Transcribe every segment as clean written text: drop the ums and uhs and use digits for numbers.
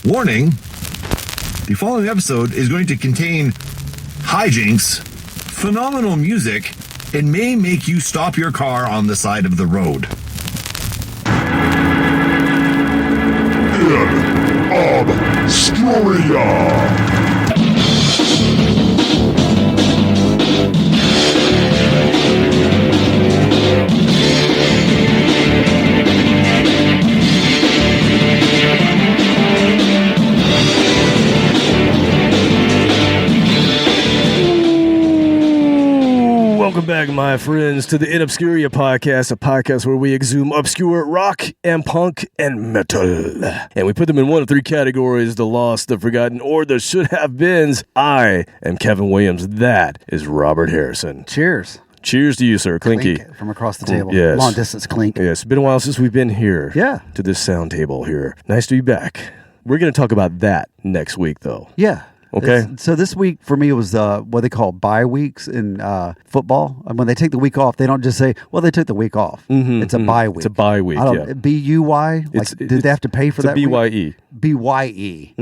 Warning, the following episode is going to contain hijinks, phenomenal music, and may make you stop your car on the side of the road. In Obscuria. Welcome back, my friends, to the In Obscuria podcast, a podcast where we exhume obscure rock and punk and metal. And we put them in one of three categories: the lost, the forgotten, or the should have beens. I am Kevin Williams. That is Robert Harrison. Cheers. Cheers to you, sir. Clinky. Clink from across the table. Yes. Long distance clink. Yes, it's been a while since we've been here. Yeah. To this sound table here. Nice to be back. We're going to talk about that next week, though. Yeah. Okay. So this week for me was what they call bye weeks in football. And when they take the week off, they don't just say, well, they took the week off. It's a bye week. It's a bye week, yeah. B-U-Y? Did they have to pay for that? It's a B-Y-E. B-Y-E.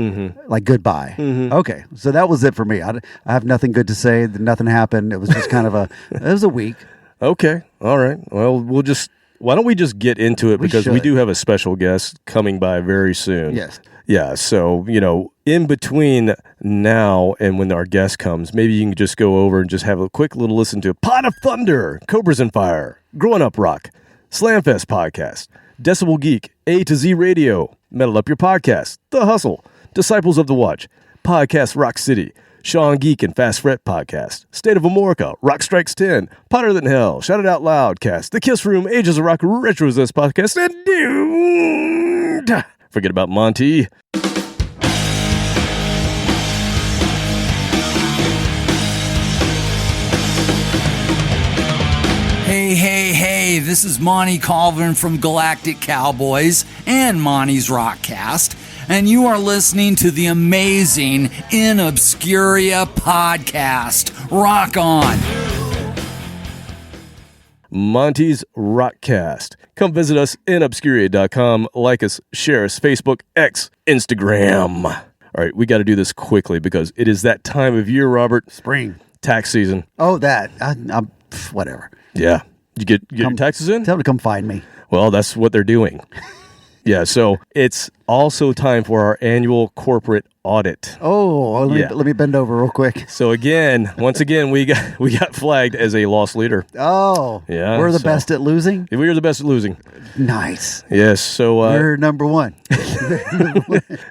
Like goodbye. Okay. So that was it for me. I have nothing good to say. Nothing happened. It was just kind of it was a week. Okay. All right. Well, why don't we just get into it, because we do have a special guest coming by very soon. Yes. Yeah, so, in between now and when our guest comes, maybe you can just go over and just have a quick little listen to Pot of Thunder, Cobras and Fire, Growing Up Rock, Slamfest Podcast, Decibel Geek, A to Z Radio, Metal Up Your Podcast, The Hustle, Disciples of the Watch, Podcast Rock City, Sean Geek and Fast Fret Podcast, State of Amorica, Rock Strikes 10, Potter Than Hell, Shout It Out Loud Cast, The Kiss Room, Ages of Rock, Retro Resist Podcast, and Doomed! Forget about Monty. Hey, this is Monty Colvin from Galactic Cowboys and Monty's Rockcast, and you are listening to the amazing In Obscuria podcast. Rock on! Monty's Rockcast. Come visit us in obscuria.com. Like us, share us, Facebook, X, Instagram. All right, we got to do this quickly because it is that time of year, Robert. Spring. Tax season. Oh, that. I'm whatever. Yeah. You get your taxes in? Tell them to come find me. Well, that's what they're doing. Yeah, so it's also time for our annual corporate audit. Oh, let me bend over real quick. So once again, we got flagged as a loss leader. Oh, yeah. We're the best at losing? We are the best at losing. Nice. Yes, so we're number one.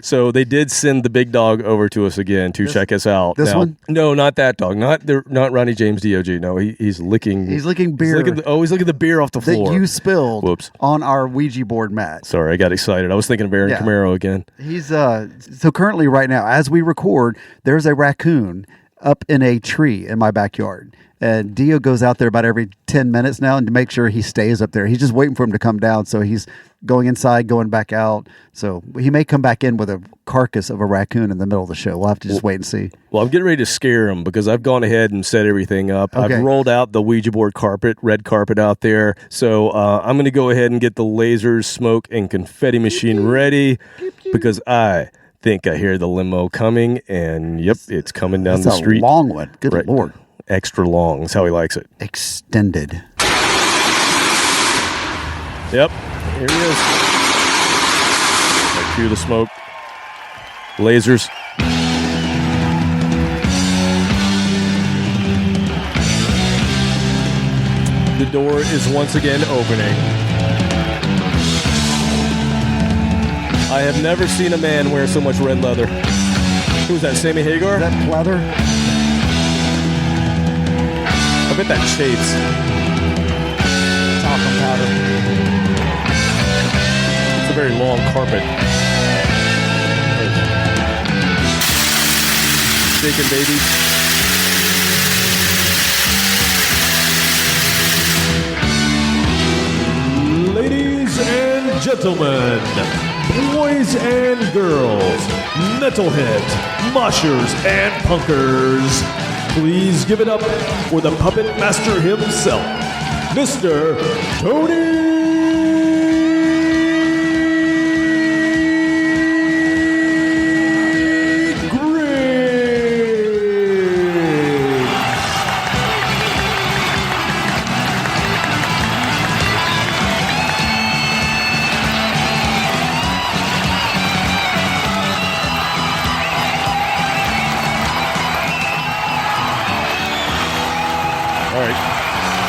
So they did send the big dog over to us again to check us out. This one? No, not that dog. Not Ronnie James DOG. No, he's licking. He's licking beer. He's licking the beer off the floor that you spilled. Whoops. On our Ouija board mat. Sorry, I got excited. I was thinking of Aaron Camaro again. He's so currently right now, as we record, there's a raccoon up in a tree in my backyard. And Dio goes out there about every 10 minutes now and to make sure he stays up there. He's just waiting for him to come down. So he's going inside, going back out. So he may come back in with a carcass of a raccoon in the middle of the show. We'll have to just wait and see. Well, I'm getting ready to scare him because I've gone ahead and set everything up. Okay. I've rolled out the Ouija board red carpet out there. So I'm going to go ahead and get the lasers, smoke, and confetti machine ready because I think I hear the limo coming. And yep, it's coming down the street. That's a long one. Good Lord. Extra long. That's how he likes it. Extended. Yep. Here he is. Cue the smoke. Lasers. The door is once again opening. I have never seen a man wear so much red leather. Who's that, Sammy Hagar? Is that pleather? I bet that shades. Talcum powder. It's a very long carpet. Shaking baby. Ladies and gentlemen, boys and girls, metalheads, moshers, and punkers, please give it up for the puppet master himself, Mr. Tony!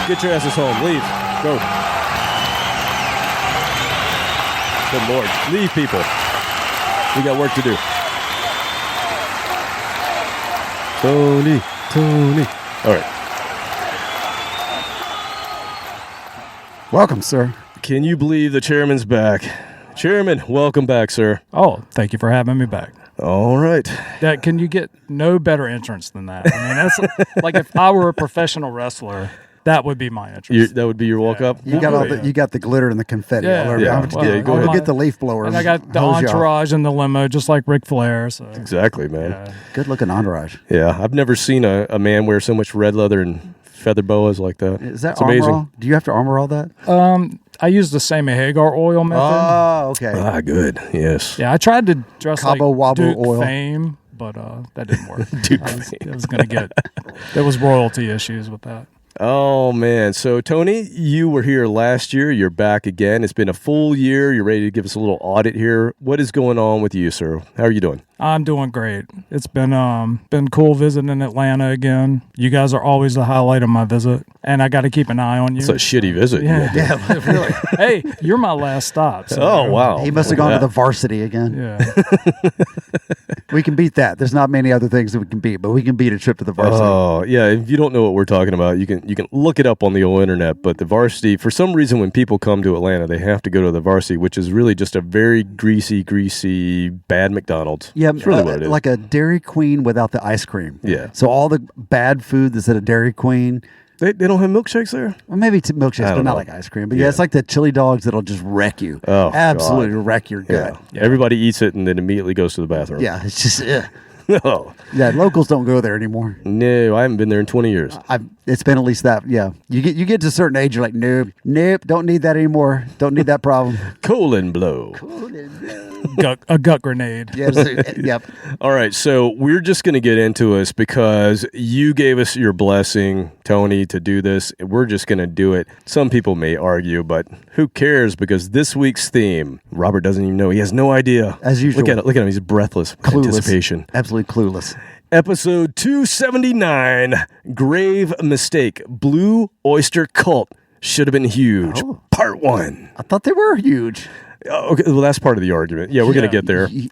Get your asses home. Leave. Go. Good Lord. Leave, people. We got work to do. Tony. All right. Welcome, sir. Can you believe the chairman's back? Chairman, welcome back, sir. Oh, thank you for having me back. All right. Can you get no better entrance than that? I mean, that's like if I were a professional wrestler, that would be my entrance. That would be your walk up? You got the glitter and the confetti. Yeah. all over. Yeah. I'm just Well, go ahead. get the leaf blower. And I got the hose you off. entourage in the limo, just like Ric Flair. So. Exactly, man. Good looking entourage. Yeah, I've never seen a man wear so much red leather and feather boas like that. Is that it's armor amazing. all? Do you have to armor all that? I used the Sammy Hagar oil method. Oh, okay. Ah, good. Yes. Yeah, I tried to dress Cabo like Wabo Duke oil. Fame, but that didn't work. Duke I was going to get there was royalty issues with that. Oh, man. So, Tony, you were here last year. You're back again. It's been a full year. You're ready to give us a little audit here. What is going on with you, sir? How are you doing? I'm doing great. It's been cool visiting Atlanta again. You guys are always the highlight of my visit, and I got to keep an eye on you. It's a shitty visit. Yeah. Yeah, really. Hey, you're my last stop. So, Oh, wow. He must have gone to the varsity again. Yeah. We can beat that. There's not many other things that we can beat, but we can beat a trip to the varsity. Oh, yeah. If you don't know what we're talking about, you can look it up on the old internet. But the varsity, for some reason, when people come to Atlanta, they have to go to the varsity, which is really just a very greasy, bad McDonald's. Yeah, That's really what it is. like a Dairy Queen without the ice cream. Yeah. So all the bad food that's at a Dairy Queen, They don't have milkshakes there? well, maybe it's milkshakes, don't but not know. like ice cream. But yeah, it's like the chili dogs that'll just wreck you. Oh, absolutely God. wreck your gut. Yeah. Everybody eats it and then immediately goes to the bathroom. Yeah, it's just Oh, yeah. Locals don't go there anymore. no, I haven't been there in 20 years. It's been at least that. Yeah, you get to a certain age, you're like, nope, don't need that anymore. Don't need that problem. Colon blow. A gut grenade. Yep. All right, so we're just going to get into this because you gave us your blessing, Tony, to do this. We're just going to do it. Some people may argue, but who cares? Because this week's theme, Robert doesn't even know. He has no idea. As usual. Look at him. He's breathless with Clueless. anticipation. Absolutely clueless. Episode 279, Grave Mistake. Blue Oyster Cult should have been huge. Oh. Part 1. I thought they were huge. Okay, well, that's part of the argument. Yeah, we're going to get there. Huge.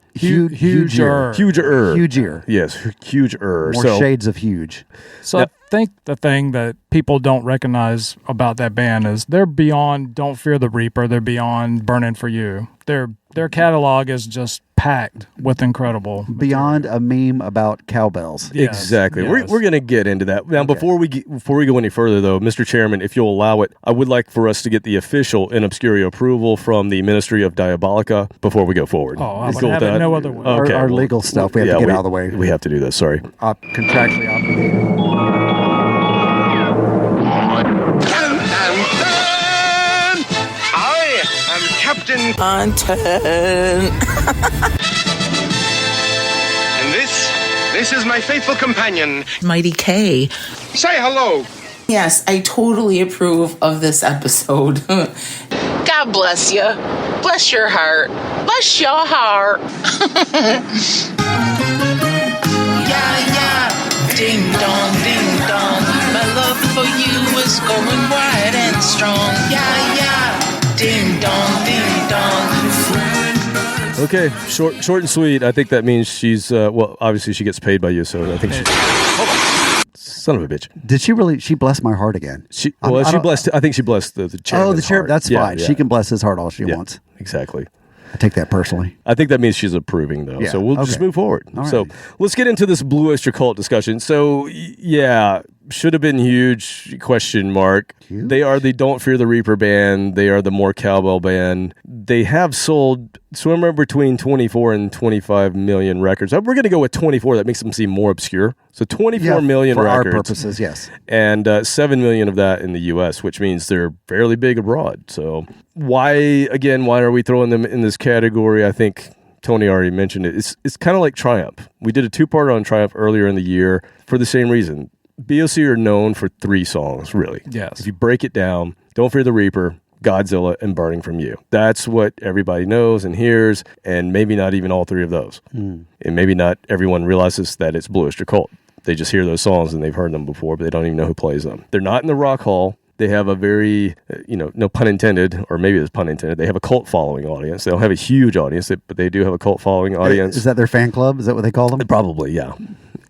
Huger. Huger. Huger. Yes, huger. More shades of huge. So I think the thing that people don't recognize about that band is they're beyond Don't Fear the Reaper. They're beyond Burning for You. Their catalog is just packed with incredible Beyond a meme about cowbells. Yes, Exactly. yes. We're going to get into that. Now, before we go any further, though, Mr. Chairman, if you'll allow it, I would like for us to get the official in obscurio approval from the Ministry of Diabolica before we go forward. Oh, I Is would cool have with it that? no other way. Our legal stuff, we have to get out of the way. We have to do this. Sorry. Contractually obligated. I am Captain Content. and this is my faithful companion. Mighty K. Say hello. Yes, I totally approve of this episode. God bless you. Bless your heart. Bless your heart. Yeah. Ding dong, ding dong. My love for you is going wide and strong. Yeah. Ding dong, ding dong. Okay, short and sweet. I think that means she's, obviously she gets paid by you, so I think she... Son of a bitch. Did she really? She blessed my heart again. I think she blessed the chairman. Oh, the chair. That's fine. Yeah. She can bless his heart all she wants. Exactly. I take that personally. I think that means she's approving, though. Yeah, So we'll just okay. move forward. All So right. let's get into this Blue Oyster Cult discussion. So, should have been huge, question mark. Huge? They are the Don't Fear the Reaper band. They are the more cowbell band. They have sold somewhere between 24 and 25 million records. We're going to go with 24. That makes them seem more obscure. So 24 million for records. our purposes, yes. And 7 million of that in the U.S., which means they're fairly big abroad. So why are we throwing them in this category? I think Tony already mentioned it. It's kind of like Triumph. We did a 2-parter on Triumph earlier in the year for the same reason. BOC are known for 3 songs, really. Yes. If you break it down, Don't Fear the Reaper, Godzilla, and Burning From You. That's what everybody knows and hears, and maybe not even all 3 of those. And maybe not everyone realizes that it's Blue Oyster Cult. They just hear those songs and they've heard them before, but they don't even know who plays them. They're not in the Rock Hall. They have a very, no pun intended, or maybe it's pun intended, they have a cult following audience. They don't have a huge audience, but they do have a cult following audience. Is that their fan club? Is that what they call them? Probably, yeah.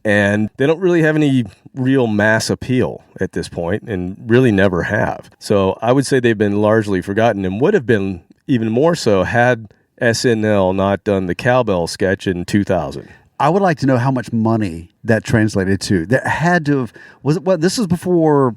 And they don't really have any real mass appeal at this point, and really never have. So I would say they've been largely forgotten, and would have been even more so had SNL not done the cowbell sketch in 2000. I would like to know how much money that translated to. That had to have, was it what? This was before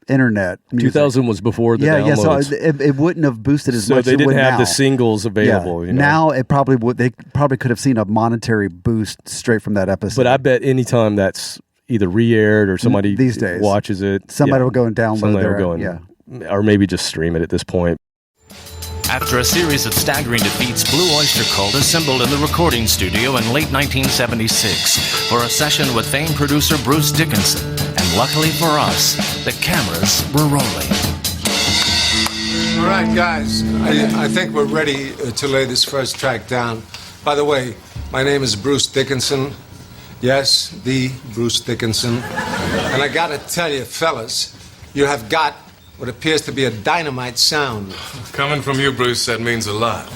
internet music. 2000 was before the downloads. Yeah, so it wouldn't have boosted as much. So they didn't have now. the singles available. Yeah. Now it probably would. They probably could have seen a monetary boost straight from that episode. But I bet anytime that's either re-aired or somebody these days watches it, somebody will go and download or maybe just stream it at this point. After a series of staggering defeats, Blue Öyster Cult assembled in the recording studio in late 1976 for a session with famed producer Bruce Dickinson. And luckily for us, the cameras were rolling. All right, guys, I think we're ready to lay this first track down. By the way, my name is Bruce Dickinson. Yes, the Bruce Dickinson. And I gotta tell you, fellas, you have got what appears to be a dynamite sound. Coming from you, Bruce, that means a lot.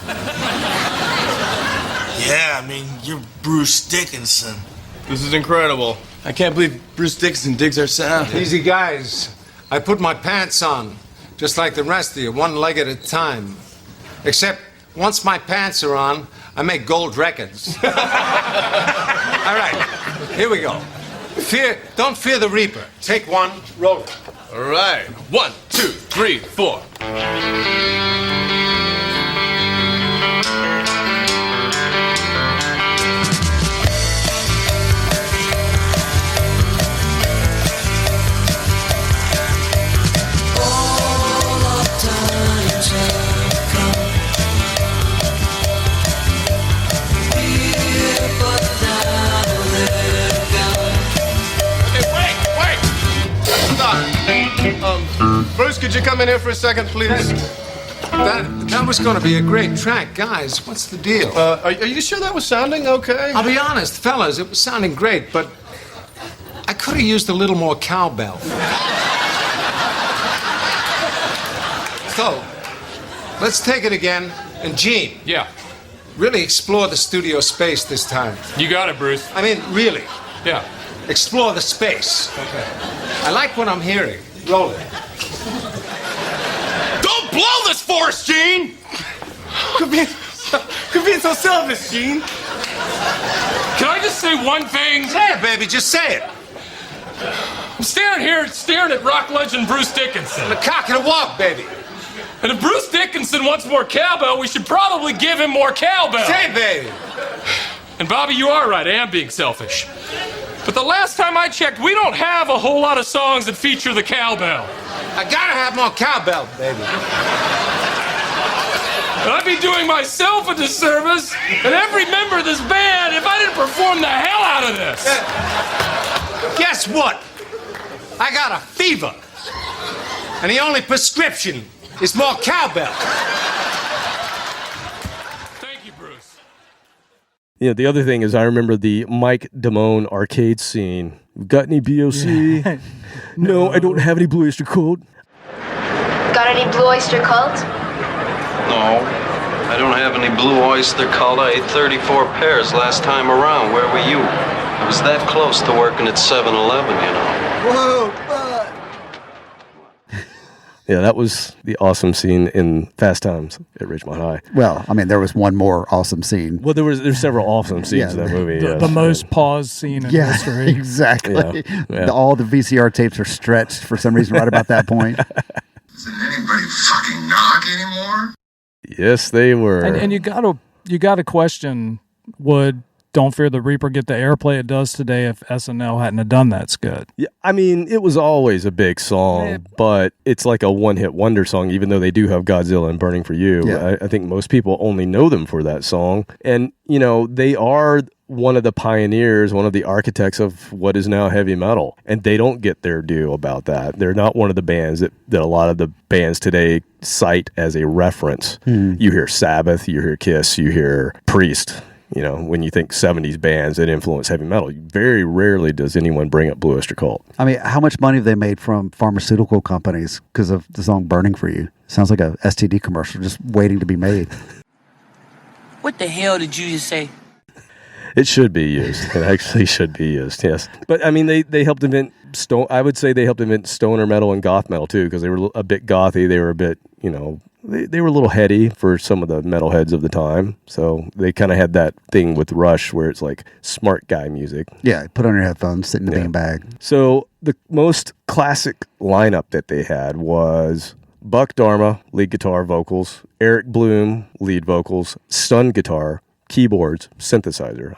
Yeah, I mean, you're Bruce Dickinson. This is incredible. I can't believe Bruce Dickinson digs our sound. Easy, guys. I put my pants on, just like the rest of you, one leg at a time. Except, once my pants are on, I make gold records. All right, here we go. Don't fear the Reaper. Take one, roll it. All right. 1, 2, 3, 4. Bruce, could you come in here for a second, please? That was going to be a great track. Guys, what's the deal? Are you sure that was sounding okay? I'll be honest, fellas, it was sounding great, but I could have used a little more cowbell. So, let's take it again. And Gene. Yeah. Really explore the studio space this time. You got it, Bruce. I mean, really. Yeah. Explore the space. Okay. I like what I'm hearing. Roll it. Don't blow this for us, Gene! Quit being so selfish, Gene. Can I just say one thing? Say it, baby. Just say it. I'm standing here staring at rock legend Bruce Dickinson. The cock and a walk, baby. And if Bruce Dickinson wants more cowbell, we should probably give him more cowbell. Say, baby. And Bobby, you are right. I am being selfish. But the last time I checked, we don't have a whole lot of songs that feature the cowbell. I gotta have more cowbell, baby. And I'd be doing myself a disservice and every member of this band if I didn't perform the hell out of this. Guess what? I got a fever. And the only prescription is more cowbell. Thank you, Bruce. The other thing is I remember the Mike Damone arcade scene. Got any BOC? No, I don't have any Blue Öyster Cult. Got any Blue Öyster Cult? No, I don't have any Blue Öyster Cult. I ate 34 pears last time around. Where were you? I was that close to working at 7-Eleven, you know. Whoa, Yeah, that was the awesome scene in Fast Times at Ridgemont High. Well, I mean, there was one more awesome scene. Well, there's several awesome scenes in that movie. The most paused scene in history. Exactly. Yeah. All the VCR tapes are stretched for some reason right about that point. Doesn't anybody fucking knock anymore? Yes, they were. And you gotta question, would Don't Fear the Reaper get the airplay it does today if SNL hadn't have done that skit? Yeah, I mean, it was always a big song, but it's like a one-hit wonder song, even though they do have Godzilla and Burning for You. Yeah. I think most people only know them for that song. And, they are one of the pioneers, one of the architects of what is now heavy metal. And they don't get their due about that. They're not one of the bands that a lot of the bands today cite as a reference. You hear Sabbath, you hear Kiss, you hear Priest. You know, when you think 70s bands that influence heavy metal, very rarely does anyone bring up Blue Oyster Cult. I mean, how much money have they made from pharmaceutical companies because of the song Burning for You? Sounds like a STD commercial just waiting to be made. What the hell did you just say? It should be used. It actually should be used, yes. But, I mean, they helped invent I would say they helped invent stoner metal and goth metal, too, because they were a bit gothy. They were a bit, you know, they were a little heady for some of the metalheads of the time. So they kind of had that thing with Rush where it's like smart guy music. Yeah, put on your headphones, sit in the beanbag. So the most classic lineup that they had was Buck Dharma, lead guitar, vocals, Eric Bloom, lead vocals, stun guitar, keyboards, synthesizer.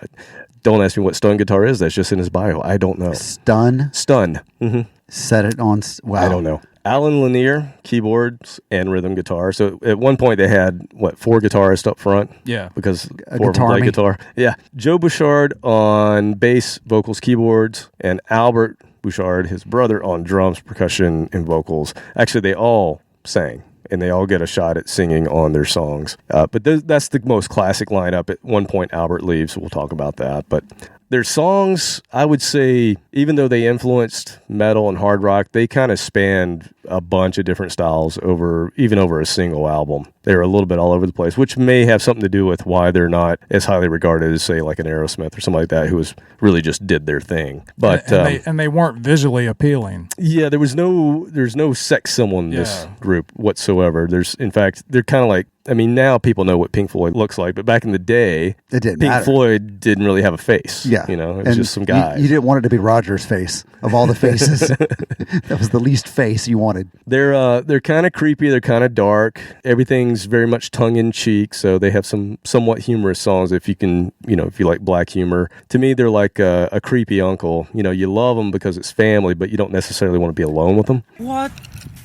Don't ask me what stun guitar is. That's just in his bio. I don't know. Stun? Stun. Mm-hmm. Set it on. Wow. I don't know. Alan Lanier, keyboards and rhythm guitar. So at one point they had, 4 guitarists up front? Yeah. Because 4 of them play guitar. Yeah. Joe Bouchard on bass, vocals, keyboards, and Albert Bouchard, his brother, on drums, percussion, and vocals. Actually, they all sang. And they all get a shot at singing on their songs. But that's the most classic lineup. At one point, Albert leaves. We'll talk about that. But their songs, I would say, even though they influenced metal and hard rock, they kind of spanned a bunch of different styles over a single album. They were a little bit all over the place, which may have something to do with why they're not as highly regarded as, say, like an Aerosmith or something like that, who was really just did their thing. But and they weren't visually appealing. Yeah, there's no sex symbol in this group whatsoever. In fact, they're kind of like, I mean, now people know what Pink Floyd looks like, but back in the day, it didn't Pink matter. Floyd didn't really have a face. Yeah. You know, it was just some guy. You didn't want it to be Roger's face of all the faces. That was the least face you wanted. They're kind of creepy. They're kind of dark. Everything's very much tongue in cheek. So they have some somewhat humorous songs. If you like black humor. To me, they're like a creepy uncle. You know, you love them because it's family, but you don't necessarily want to be alone with them. What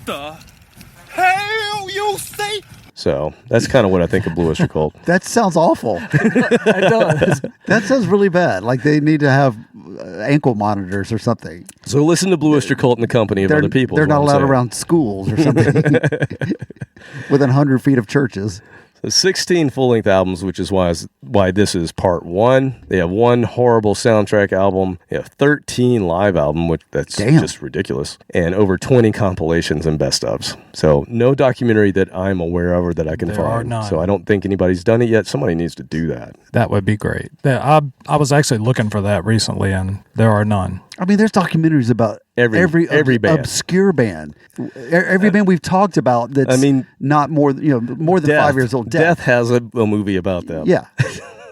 the hell you say? So that's kind of what I think of Blue Oyster Cult. That sounds awful. It does. That sounds really bad. Like they need to have ankle monitors or something. So listen to Blue Oyster Cult in the company of other people. They're not allowed around schools or something. Within 100 feet of churches. So 16 full-length albums, which is why this is part 1. They have 1 horrible soundtrack album. They have 13 live album, which that's just ridiculous, and over 20 compilations and best-ofs. So no documentary that I'm aware of or that I can There are find. none. So I don't think anybody's done it yet. Somebody needs to do that. That would be great. I was actually looking for that recently, and there are none. I mean, there's documentaries about every band. Obscure band. Every band we've talked about that's not more than 5 years old. Death has a movie about them. Yeah.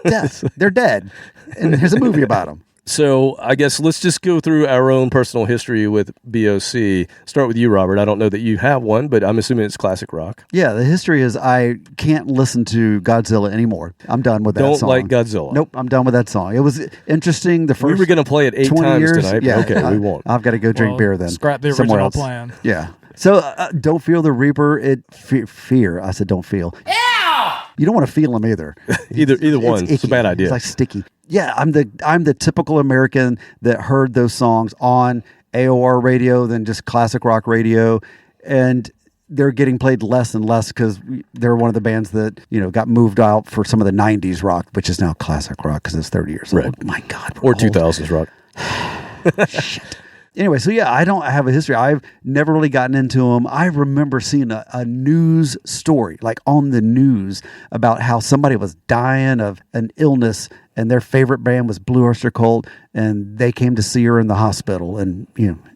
Death. They're dead. And there's a movie about them. So I guess let's just go through our own personal history with BOC. Start with you, Robert. I don't know that you have one, but I'm assuming it's classic rock. Yeah, the history is I can't listen to Godzilla anymore. I'm done with that song. Don't like Godzilla. Nope, I'm done with that song. It was interesting the first We were going to play it 8 times years. tonight, but okay, we won't. I've got to go drink beer then. Scrap the somewhere original else. plan. Yeah. So Don't Feel the Reaper. Fear. I said don't feel. You don't want to feel them either. Either one. It's a bad idea. It's like sticky. Yeah, I'm the typical American that heard those songs on AOR radio than just classic rock radio, and they're getting played less and less because they're one of the bands that got moved out for some of the '90s rock, which is now classic rock because it's 30 years old. My God, or 2000s rock. Shit. Anyway, so yeah, I don't have a history. I've never really gotten into them. I remember seeing a news story, like on the news, about how somebody was dying of an illness and their favorite band was Blue Oyster Cult, and they came to see her in the hospital, and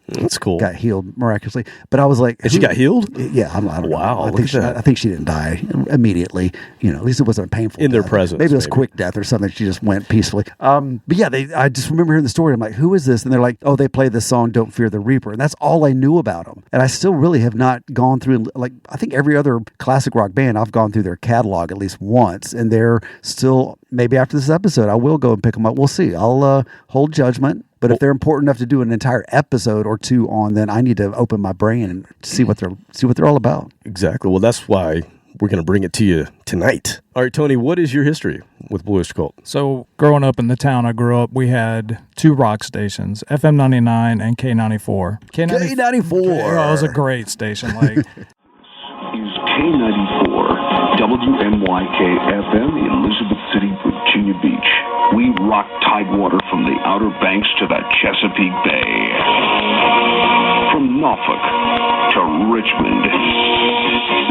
that's cool. Got healed miraculously. But I was like, and she got healed? Yeah, I don't know. Wow, I think she didn't die immediately. At least it wasn't a painful in death. their presence. Maybe it was quick death or something. She just went peacefully. But yeah, I just remember hearing the story. I'm like, who is this? And they're like, oh, they played this song, Don't Fear the Reaper. And that's all I knew about them. And I still really have not gone through, like, I think every other classic rock band, I've gone through their catalog at least once. And they're still, maybe after this episode, I will go and pick them up. We'll see. I'll hold judgment. But if they're important enough to do an entire episode or 2 on, then I need to open my brain and see what they're all about. Exactly. Well, that's why we're going to bring it to you tonight. All right, Tony, what is your history with Blue Oyster Cult? So growing up in the town I grew up, we had 2 rock stations, FM 99 and K94. K94. It was a great station. Like is K94 WMYK FM in Elizabeth City, Virginia Beach. rock tidewater from the Outer Banks to the Chesapeake Bay. From Norfolk to Richmond.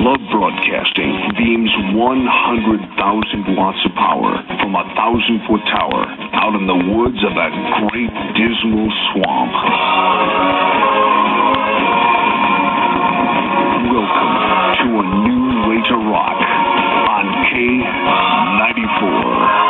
Love Broadcasting beams 100,000 watts of power from a 1,000-foot tower out in the woods of that great dismal swamp. Welcome to a new way to rock on K94.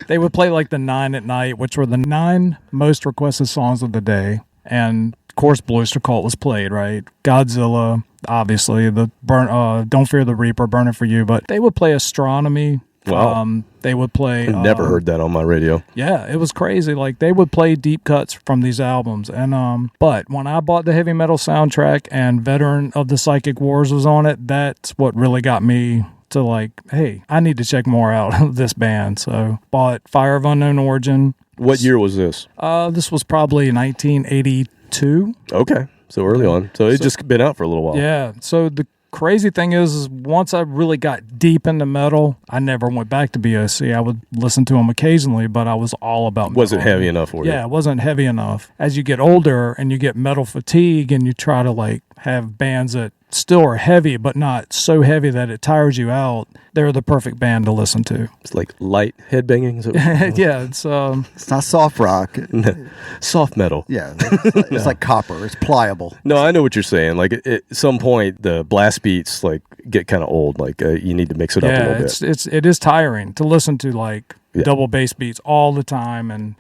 They would play like the 9 at night, which were the 9 most requested songs of the day. And of course, Blue Öyster Cult was played, right? Godzilla, obviously, the Don't Fear the Reaper, Burning for You. But they would play Astronomy. Wow. They would play. I've never heard that on my radio. Yeah, it was crazy. Like they would play deep cuts from these albums. And but when I bought the heavy metal soundtrack and Veteran of the Psychic Wars was on it, that's what really got me to like, hey, I need to check more out of this band. So bought Fire of Unknown Origin. What year was this? This was probably 1982. Okay, so early on. So it's just been out for a little while. Yeah. So the crazy thing is once I really got deep into metal, I never went back to BOC. I would listen to them occasionally, but I was all about metal. Wasn't heavy enough for you? Yeah, it wasn't heavy enough. As you get older and you get metal fatigue and you try to like have bands that still are heavy, but not so heavy that it tires you out, they're the perfect band to listen to. It's like light headbanging. Yeah, it's not soft rock. Soft metal. Yeah, it's like copper. It's pliable. No, I know what you're saying. Like at some point, the blast beats like get kind of old. Like you need to mix it up a little bit. It is tiring to listen to like double bass beats all the time, and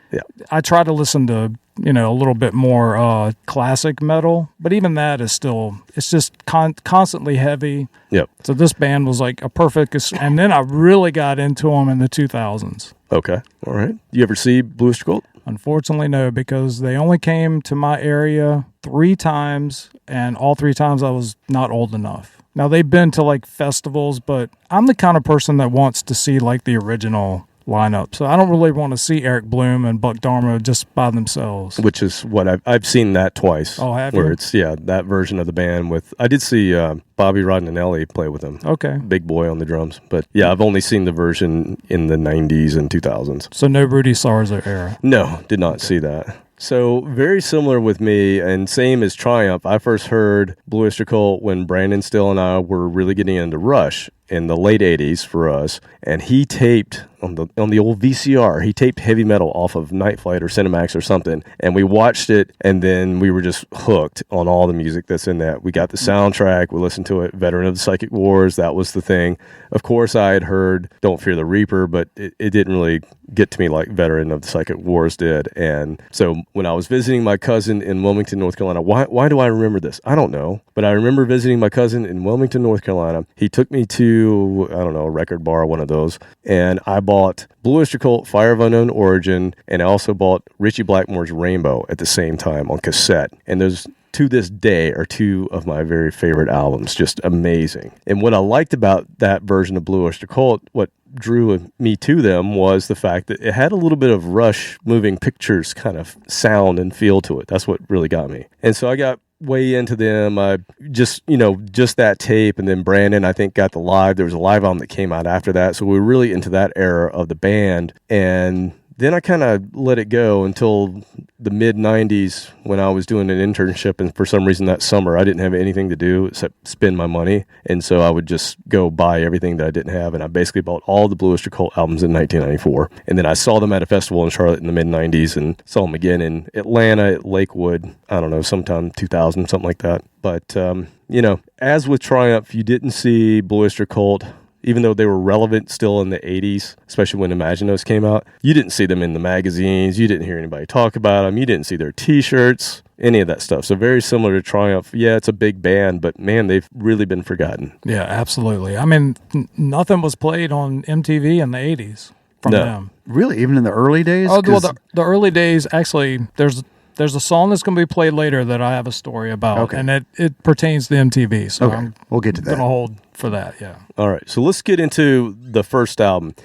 I try to listen to a little bit more classic metal, but even that is still, it's just constantly heavy. Yep. So this band was like a perfect, and then I really got into them in the 2000s. Okay. All right. You ever see Blue Öyster Cult? Unfortunately, no, because they only came to my area 3 times, and all 3 times I was not old enough. Now, they've been to like festivals, but I'm the kind of person that wants to see like the original lineup. So I don't really want to see Eric Bloom and Buck Dharma just by themselves. Which is what I've seen that twice. Oh, have where you? It's that version of the band with. I did see Bobby Rodinelli play with them. Okay. Big boy on the drums. But yeah, I've only seen the version in the 90s and 2000s. So no Rudy Sarzo era. No, did not see that. So very similar with me, and same as Triumph. I first heard Blue Öyster Cult when Brandon Still and I were really getting into Rush in the late 80s for us, and he taped on the old VCR, he taped heavy metal off of Night Flight or Cinemax or something, and we watched it, and then we were just hooked on all the music that's in that. We got the soundtrack, we listened to it, Veteran of the Psychic Wars, that was the thing. Of course, I had heard Don't Fear the Reaper, but it didn't really get to me like Veteran of the Psychic Wars did. And so when I was visiting my cousin in Wilmington, North Carolina, why do I remember this? I don't know, but I remember visiting my cousin in Wilmington, North Carolina. He took me to, I don't know, a record bar, one of those, and I bought Blue Öyster Cult, Fire of Unknown Origin, and I also bought Ritchie Blackmore's Rainbow at the same time on cassette. And those, to this day, are 2 of my very favorite albums. Just amazing. And what I liked about that version of Blue Öyster Cult, what drew me to them, was the fact that it had a little bit of Rush moving pictures kind of sound and feel to it. That's what really got me. And so I got way into them. I just that tape, and then Brandon, I think, got the live. There was a live album that came out after that. So we were really into that era of the band. And then I kind of let it go until the mid-90s when I was doing an internship, and for some reason that summer I didn't have anything to do except spend my money, and so I would just go buy everything that I didn't have, and I basically bought all the Blue Öyster Cult albums in 1994, and then I saw them at a festival in Charlotte in the mid-90s, and saw them again in Atlanta at Lakewood, I don't know, sometime 2000, something like that. But, as with Triumph, you didn't see Blue Öyster Cult, even though they were relevant still in the 80s, especially when Imaginos came out. You didn't see them in the magazines. You didn't hear anybody talk about them. You didn't see their T-shirts, any of that stuff. So very similar to Triumph. Yeah, it's a big band, but man, they've really been forgotten. Yeah, absolutely. I mean, nothing was played on MTV in the 80s from them. Really? Even in the early days? Oh, well, the early days, actually, there's a song that's going to be played later that I have a story about, and it pertains to MTV. So we'll get to that. I'm going to hold for that, yeah. All right, so let's get into the first album.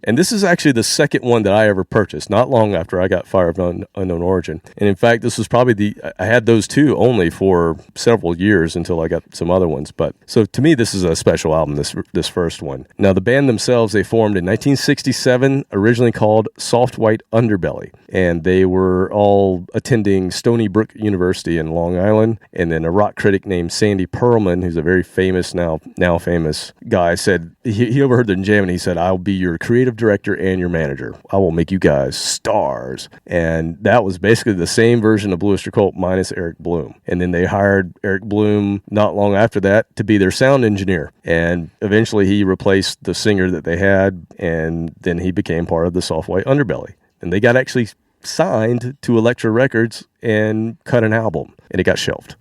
And this is actually the second one that I ever purchased, not long after I got Fire of Unknown Origin. And in fact, this was probably I had those two only for several years until I got some other ones. But so to me, this is a special album, this first one. Now, the band themselves, they formed in 1967, originally called Soft White Underbelly. And they were all attending Stony Brook University in Long Island. And then a rock critic named Sandy Pearlman, who's a very famous, now famous guy, said, he overheard them jam, and he said, "I'll be your creative director and your manager. I will make you guys stars." And that was basically the same version of Blue Oyster Cult minus Eric Bloom. And then they hired Eric Bloom not long after that to be their sound engineer. And eventually he replaced the singer that they had, and then he became part of the Soft White Underbelly. And they got actually signed to Elektra Records and cut an album, and it got shelved.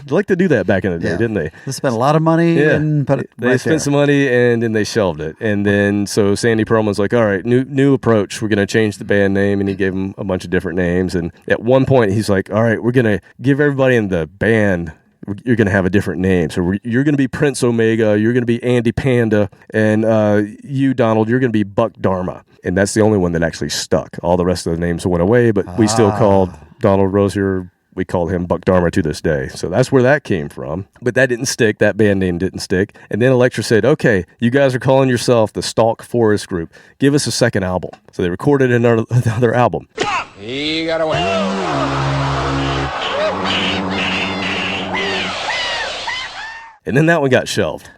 They like to do that back in the day, didn't they? They spent a lot of money and put it They spent some money, and then they shelved it. And then so Sandy Pearlman's like, all right, new approach. We're going to change the band name, and he gave them a bunch of different names. And at one point, he's like, all right, we're going to give everybody in the band, you're going to have a different name. So you're going to be Prince Omega, you're going to be Andy Panda, and you, Donald, you're going to be Buck Dharma. And that's the only one that actually stuck. All the rest of the names went away, but we still called Donald Rosier, we call him Buck Dharma to this day. So that's where that came from. But that didn't stick. That band name didn't stick. And then Elektra said, okay, you guys are calling yourself the Stalk Forest Group. Give us a second album. So they recorded another album. He got away. And then that one got shelved.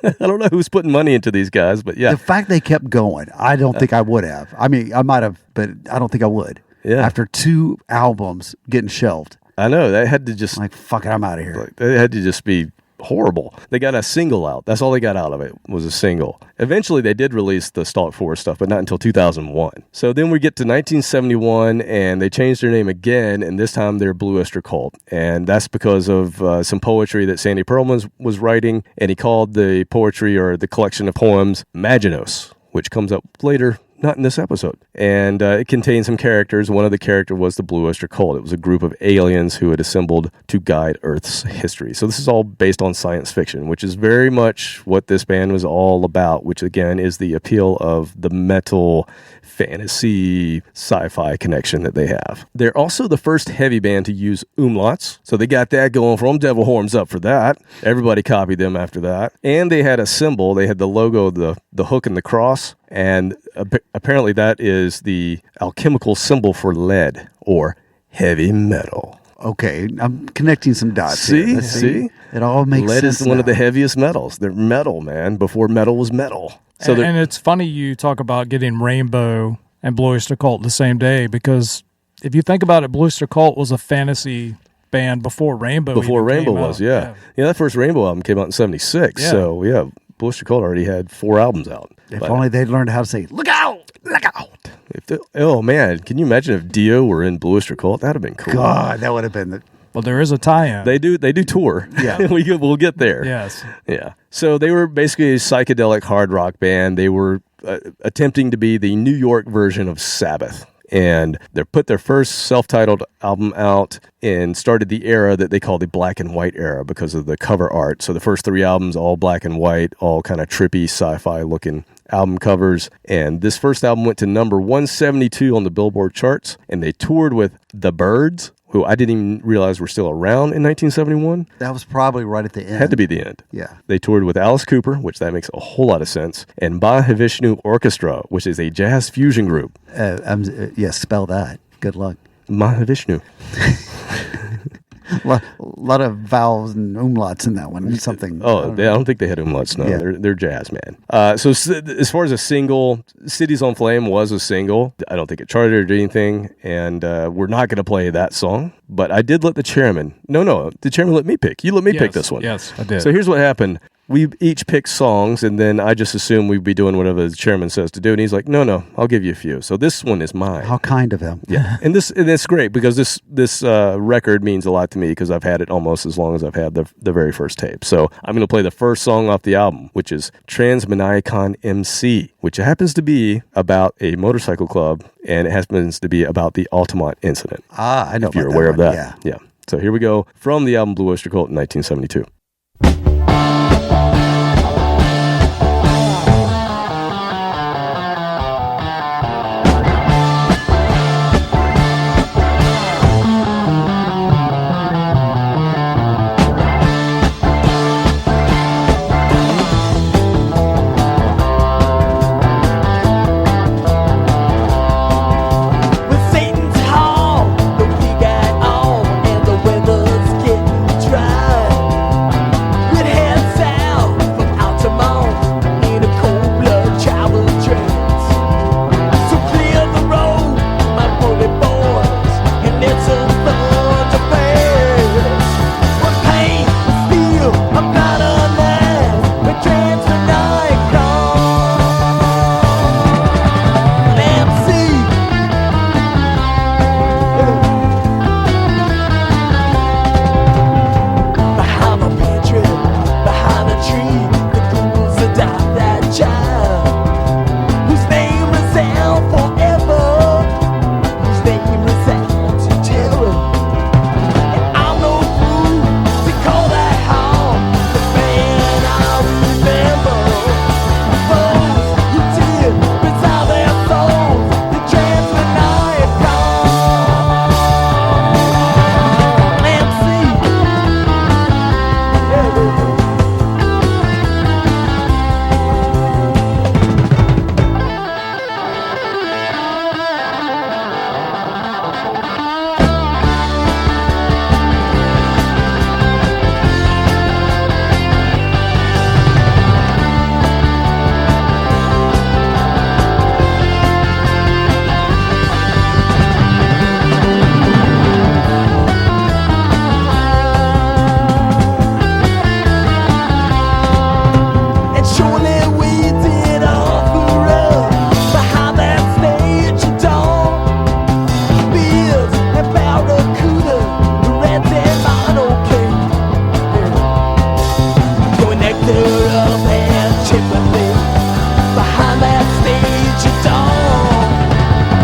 I don't know who's putting money into these guys, but yeah. The fact they kept going, I don't think I would have. I mean, I might have, but I don't think I would. Yeah. After 2 albums getting shelved. I know. They had to just... like, fuck it, I'm out of here. They had to just be horrible. They got a single out. That's all they got out of it, was a single. Eventually, they did release the Stalk Forest stuff, but not until 2001. So then we get to 1971, and they changed their name again, and this time they're Blue Oyster Cult. And that's because of some poetry that Sandy Pearlman was writing, and he called the poetry, or the collection of poems, Maginos, which comes up later, not in this episode. And it contained some characters. One of the characters was the Blue Oyster Cult. It was a group of aliens who had assembled to guide Earth's history. So this is all based on science fiction, which is very much what this band was all about, which again is the appeal of the metal, fantasy, sci-fi connection that they have. They're also the first heavy band to use umlauts. So they got that going for them. Devil Horns up for that. Everybody copied them after that. And they had a symbol. They had the logo, the hook and the cross. And apparently that is the alchemical symbol for lead, or heavy metal. Okay, I'm connecting some dots. See? It all makes lead sense. Lead is one of the heaviest metals. They're metal, man, before metal was metal. So and it's funny you talk about getting Rainbow and Blue Oyster Cult the same day, because if you think about it, Blue Oyster Cult was a fantasy band before Rainbow. Before Rainbow was, yeah. That first Rainbow album came out in 76. Yeah. So, yeah, Blue Oyster Cult already had 4 albums out. If only they'd learned how to say, look out, look out. Oh, man, can you imagine if Dio were in Blue Oyster Cult? That would have been cool. God, that would have been Well, there is a tie-in. They do tour. Yeah. We'll get there. Yes. Yeah. So they were basically a psychedelic hard rock band. They were attempting to be the New York version of Sabbath. And they put their first self-titled album out and started the era that they call the black and white era because of the cover art. So the first 3 albums, all black and white, all kind of trippy sci-fi looking album covers. And this first album went to number 172 on the Billboard charts. And they toured with The Byrds, who I didn't even realize were still around in 1971. That was probably right at the end. Had to be the end. Yeah. They toured with Alice Cooper, which that makes a whole lot of sense, and Mahavishnu Orchestra, which is a jazz fusion group. Yes, spell that. Good luck. Mahavishnu. A lot of vowels and umlauts in that one. Something. I don't think they had umlauts. No, yeah. They're jazz, man. So as far as a single, Cities on Flame was a single. I don't think it charted or did anything, and we're not going to play that song. But I did let the chairman. No, the chairman let me pick. You let me pick this one. Yes, I did. So here's what happened. We each picked songs, and then I just assumed we'd be doing whatever the chairman says to do. And he's like, no, I'll give you a few. So this one is mine. How kind of him. Yeah. and it's great because this record means a lot to me because I've had it almost as long as I've had the very first tape. So I'm going to play the first song off the album, which is Transmaniacon MC, which happens to be about a motorcycle club, and it happens to be about the Altamont incident. I know. If you're aware of that. Yeah. So here we go from the album Blue Oyster Cult in 1972. stop that child whose name is out forever, whose name is out to terror. And I'm no fool to call that home the man I remember. Those who did resolve their souls, the Transmaniacon MC. And surely we did offer up behind that stage door. Beers and Barracuda, Red and Mono King. Going nectar up and Chipotle behind that stage door.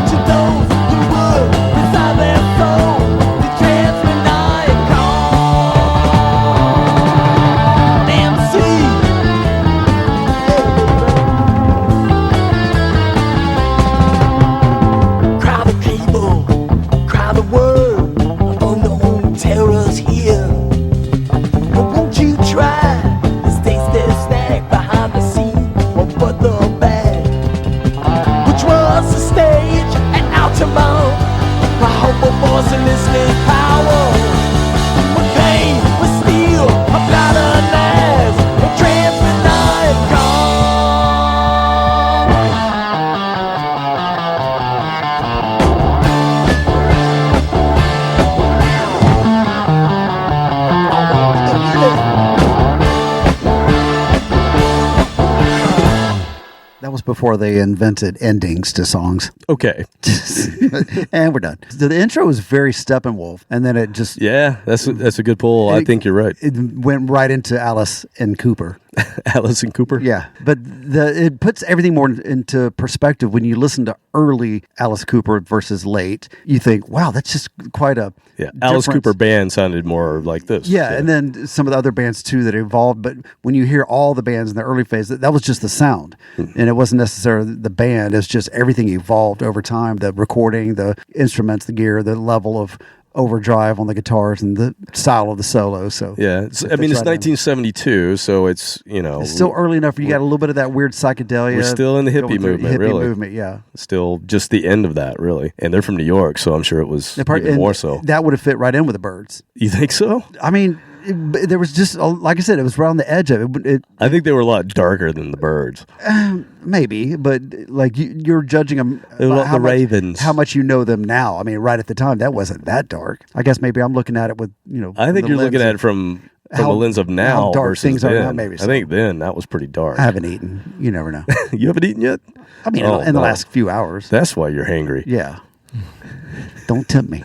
To those who would resign their soul, the Transmaniacon MC. Cry the people, cry the word, unknown terrors here. But won't you try this tasty snack behind the scene or but the bag, which was the stage and Altamont, my humble voice and listening power. When pain was steel, a blood and knives, a Transmaniacon. That was before they invented endings to songs. Okay. And we're done. So the intro was very Steppenwolf, and then it just Yeah, that's a good pull. I think you're right. it went right into Alice and Cooper. Alice and Cooper? Yeah, but it puts everything more into perspective when you listen to early Alice Cooper versus late. You think, wow, that's just quite a Alice difference. Cooper band sounded more like this. Yeah, and then some of the other bands too that evolved. But when you hear all the bands in the early phase, that was just the sound, and it wasn't necessarily the band. It's just everything evolved over time. The recording, the instruments, the gear, the level of overdrive on the guitars, and the style of the solo. So Yeah, it's 1972, so it's it's still early enough. You got a little bit of that weird psychedelia. We're still in the going hippie through movement, really. movement, yeah. Still just the end of that, really. And they're from New York, so I'm sure it was even more so. That would have fit right in with the Byrds. You think so? I mean, there was just, like I said, it was right on the edge of it. I think they were a lot darker than the Byrds. Maybe, but like you're judging them. The Ravens. How much you know them now? I mean, right at the time, that wasn't that dark. I guess maybe I'm looking at it with I think you're looking at it from the lens of now how dark versus things then. are now. Maybe so. I think then that was pretty dark. I haven't eaten. You never know. You haven't eaten yet? I mean, in the last few hours. That's why you're hangry. Yeah. Don't tempt me.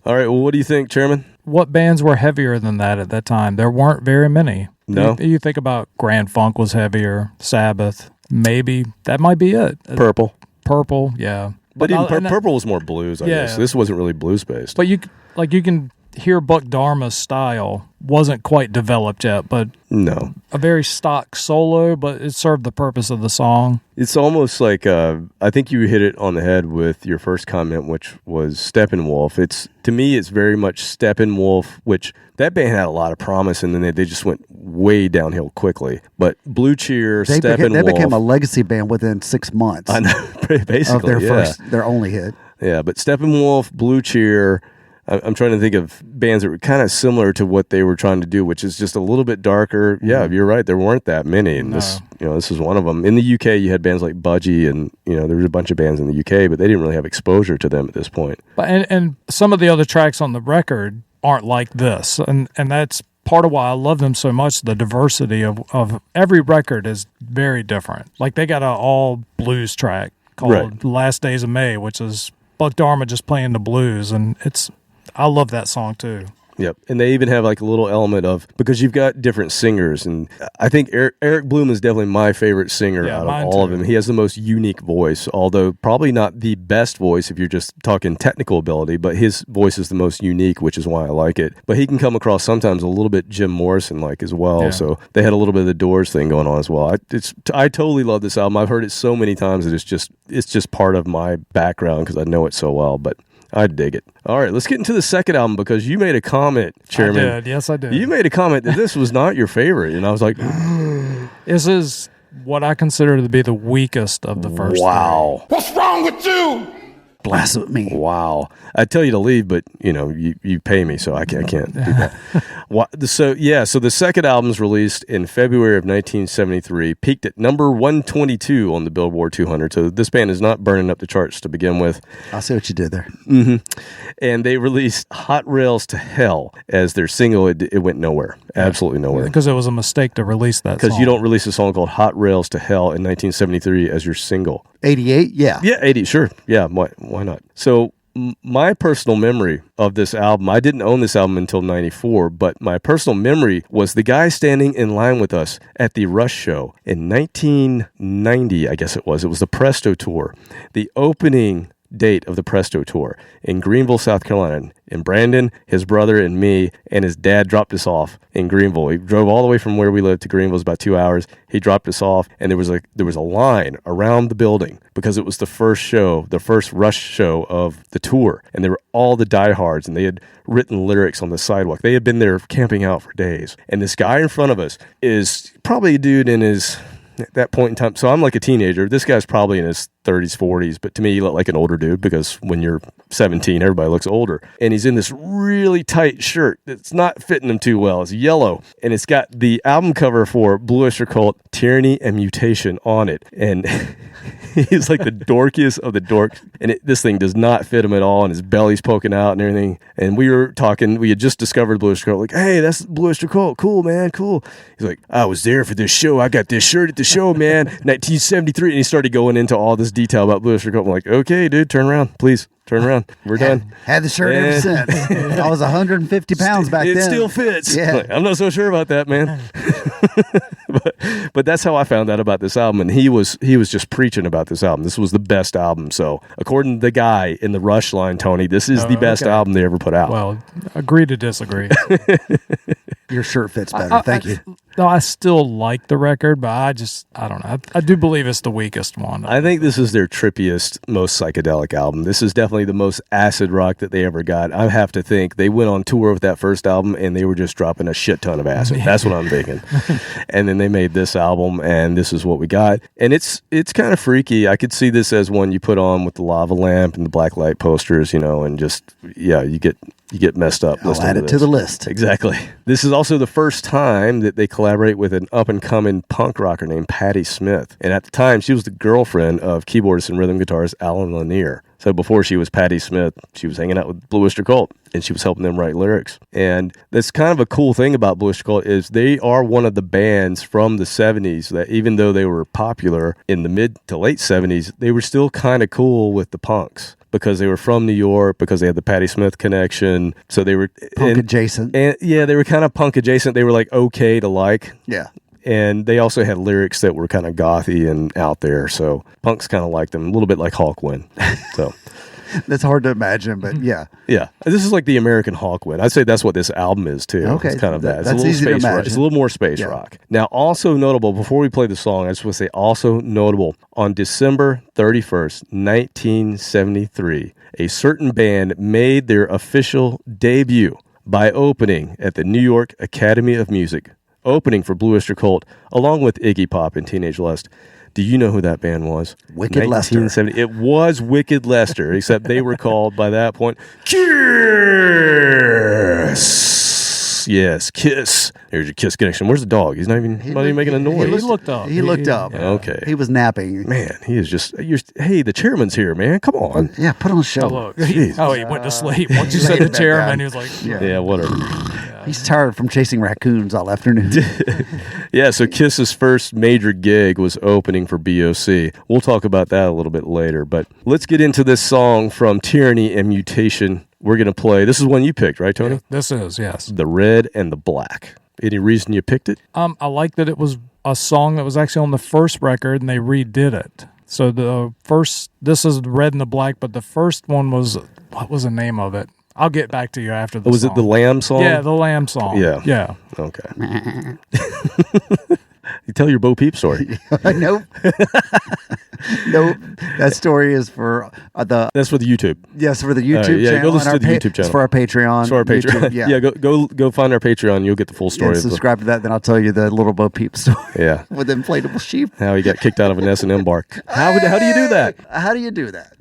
All right. Well, what do you think, Chairman? What bands were heavier than that at that time? There weren't very many. No. You think about Grand Funk was heavier, Sabbath, maybe. That might be it. Purple. Purple, yeah. But even Purple was more blues, I guess. This wasn't really blues based. But you can hear Buck Dharma's style wasn't quite developed yet, but no, a very stock solo, but it served the purpose of the song. It's almost like I think you hit it on the head with your first comment, which was Steppenwolf. To me, it's very much Steppenwolf, which that band had a lot of promise, and then they just went way downhill quickly. But Blue Cheer, Steppenwolf, they became a legacy band within 6 months. I know, basically, of their only hit. Yeah, but Steppenwolf, Blue Cheer. I'm trying to think of bands that were kind of similar to what they were trying to do, which is just a little bit darker. Yeah, you're right. There weren't that many, and this is one of them. In the UK, you had bands like Budgie, and there was a bunch of bands in the UK, but they didn't really have exposure to them at this point. But and some of the other tracks on the record aren't like this, and that's part of why I love them so much. The diversity of every record is very different. Like they got an all blues track called "Last Days of May," which is Buck Dharma just playing the blues, and I love that song too. Yep. And they even have like a little element of, because you've got different singers, and I think Eric Bloom is definitely my favorite singer out of all of them. He has the most unique voice, although probably not the best voice if you're just talking technical ability, but his voice is the most unique, which is why I like it. But he can come across sometimes a little bit Jim Morrison-like as well. Yeah. So they had a little bit of the Doors thing going on as well. I totally love this album. I've heard it so many times that it's just part of my background because I know it so well, but I dig it. All right, let's get into the second album because you made a comment, Chairman. I did. Yes, I did. You made a comment that this was not your favorite, and I was like, this is what I consider to be the weakest of the first. Wow. What's wrong with you? Blasphemy. Wow. I tell you to leave, but you pay me, so I can't do that. So the second album's released in February of 1973, peaked at number 122 on the Billboard 200. So this band is not burning up the charts to begin with. I see what you did there. Mm-hmm. And they released Hot Rails to Hell as their single. It went nowhere. Absolutely nowhere. Because it was a mistake to release that song. Because you don't release a song called Hot Rails to Hell in 1973 as your single. 88? Yeah. Yeah, 80, sure. Yeah, why not? So my personal memory of this album, I didn't own this album until 94, but my personal memory was the guy standing in line with us at the Rush show in 1990, I guess it was. It was the Presto Tour. The opening date of the Presto Tour in Greenville, South Carolina. And Brandon, his brother, and me, and his dad dropped us off in Greenville. He drove all the way from where we lived to Greenville. It was about 2 hours. He dropped us off, and there was a line around the building because it was the first show, the first Rush show of the tour. And there were all the diehards, and they had written lyrics on the sidewalk. They had been there camping out for days. And this guy in front of us is probably a dude in his... at that point in time, so I'm like a teenager. This guy's probably in his 30s, 40s, but to me, he looked like an older dude because when you're 17, everybody looks older. And he's in this really tight shirt that's not fitting him too well. It's yellow, and it's got the album cover for Blue Öyster Cult, Tyranny and Mutation on it. And he's like the dorkiest of the dorks, and this thing does not fit him at all, and his belly's poking out and everything. And we were talking, we had just discovered Blue Öyster Cult, like, hey, that's Blue Öyster Cult, cool, man, cool. He's like, I was there for this show, I got this shirt at the show, man, 1973, and he started going into all this detail about Blue Öyster Cult. I'm like, okay, dude, turn around, please. Turn around. We're done. Had the shirt ever since. I was 150 pounds back then. It still fits. Yeah. Like, I'm not so sure about that, man. but that's how I found out about this album, and he was just preaching about this album. This was the best album. So according to the guy in the Rush line, Tony, this is the best album they ever put out. Well, agree to disagree. Your shirt fits better. Thank you. No, I still like the record, but I don't know. I do believe it's the weakest one. I think this is their trippiest, most psychedelic album. This is definitely the most acid rock that they ever got. I have to think they went on tour with that first album and they were just dropping a shit ton of acid. Yeah. That's what I'm thinking. And then they made this album, and this is what we got. And it's kind of freaky. I could see this as one you put on with the lava lamp and the black light posters, and just, yeah, you get messed up. I'll add it to the list. Exactly. This is also the first time that they collaborate with an up-and-coming punk rocker named Patti Smith. And at the time, she was the girlfriend of keyboardist and rhythm guitarist Alan Lanier. So before she was Patti Smith, she was hanging out with Blue Öyster Cult, and she was helping them write lyrics. And that's kind of a cool thing about Blue Öyster Cult is they are one of the bands from the 70s that even though they were popular in the mid to late 70s, they were still kind of cool with the punks. Because they were from New York, because they had the Patti Smith connection. So they were... Punk adjacent. And yeah, they were kind of punk adjacent. They were like okay to like. Yeah. And they also had lyrics that were kind of gothy and out there. So punks kind of liked them, a little bit like Hawkwind. So... That's hard to imagine, but yeah. Yeah. This is like the American Hawkwind. I'd say that's what this album is, too. Okay. It's kind of that. It's That's a little easy to space rock. imagine. It's a little more space rock. Now, also notable, before we play the song, I just want to say also notable, on December 31st, 1973, a certain band made their official debut by opening at the New York Academy of Music, opening for Blue Öyster Cult, along with Iggy Pop and Teenage Lust. Do you know who that band was? Wicked Lester. It was Wicked Lester, except they were called by that point Kiss. Yes, Kiss. There's your Kiss connection. Where's the dog? He's not even making a noise. He looked up. He looked up. Okay. He was napping. Man, he is just. Hey, the chairman's here, man. Come on. Yeah, put on a show. Oh, look. He went to sleep. Once you said the chairman, he was like, yeah, whatever. He's tired from chasing raccoons all afternoon. Yeah, so Kiss's first major gig was opening for BOC. We'll talk about that a little bit later, but let's get into this song from Tyranny and Mutation, we're going to play. This is one you picked, right, Tony? Yeah, this is, yes. The Red and the Black. Any reason you picked it? I like that it was a song that was actually on the first record, and they redid it. So this is the Red and the Black, but the first one was, what was the name of it? I'll get back to you after the Was song. it the Lamb song? Yeah, the Lamb song. Yeah. Yeah. Okay. You tell your Bo Peep story. Nope. Nope. That story is for That's for the YouTube. Yes, for the YouTube yeah, channel. go listen to the YouTube channel. It's for our Patreon. It's for our Patreon. YouTube, yeah. Yeah, go find our Patreon. You'll get the full story. Yeah, subscribe to that, then I'll tell you the little Bo Peep story. Yeah. With inflatable sheep. How he got kicked out of an S&M bar. How do you do that? How do you do that?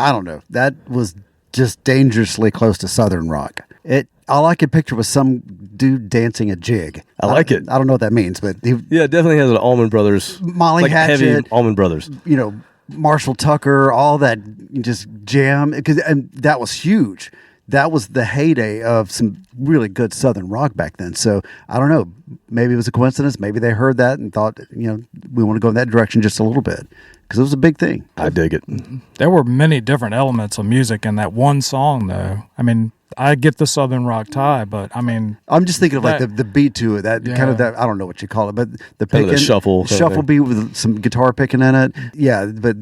I don't know. That was just dangerously close to Southern rock. All I could picture was some dude dancing a jig. I like it. I don't know what that means, but it definitely has an Allman Brothers, Molly like Hatchet, heavy Allman Brothers. Marshall Tucker, all that just jam, and that was huge. That was the heyday of some really good Southern rock back then. So I don't know. Maybe it was a coincidence. Maybe they heard that and thought, we want to go in that direction just a little bit, because it was a big thing. I dig it. There were many different elements of music in that one song, though. I mean, I get the Southern rock tie, but I mean, I'm just thinking of like the beat to it, kind of that, I don't know what you call it, but the picking, the shuffle beat with some guitar picking in it. Yeah, but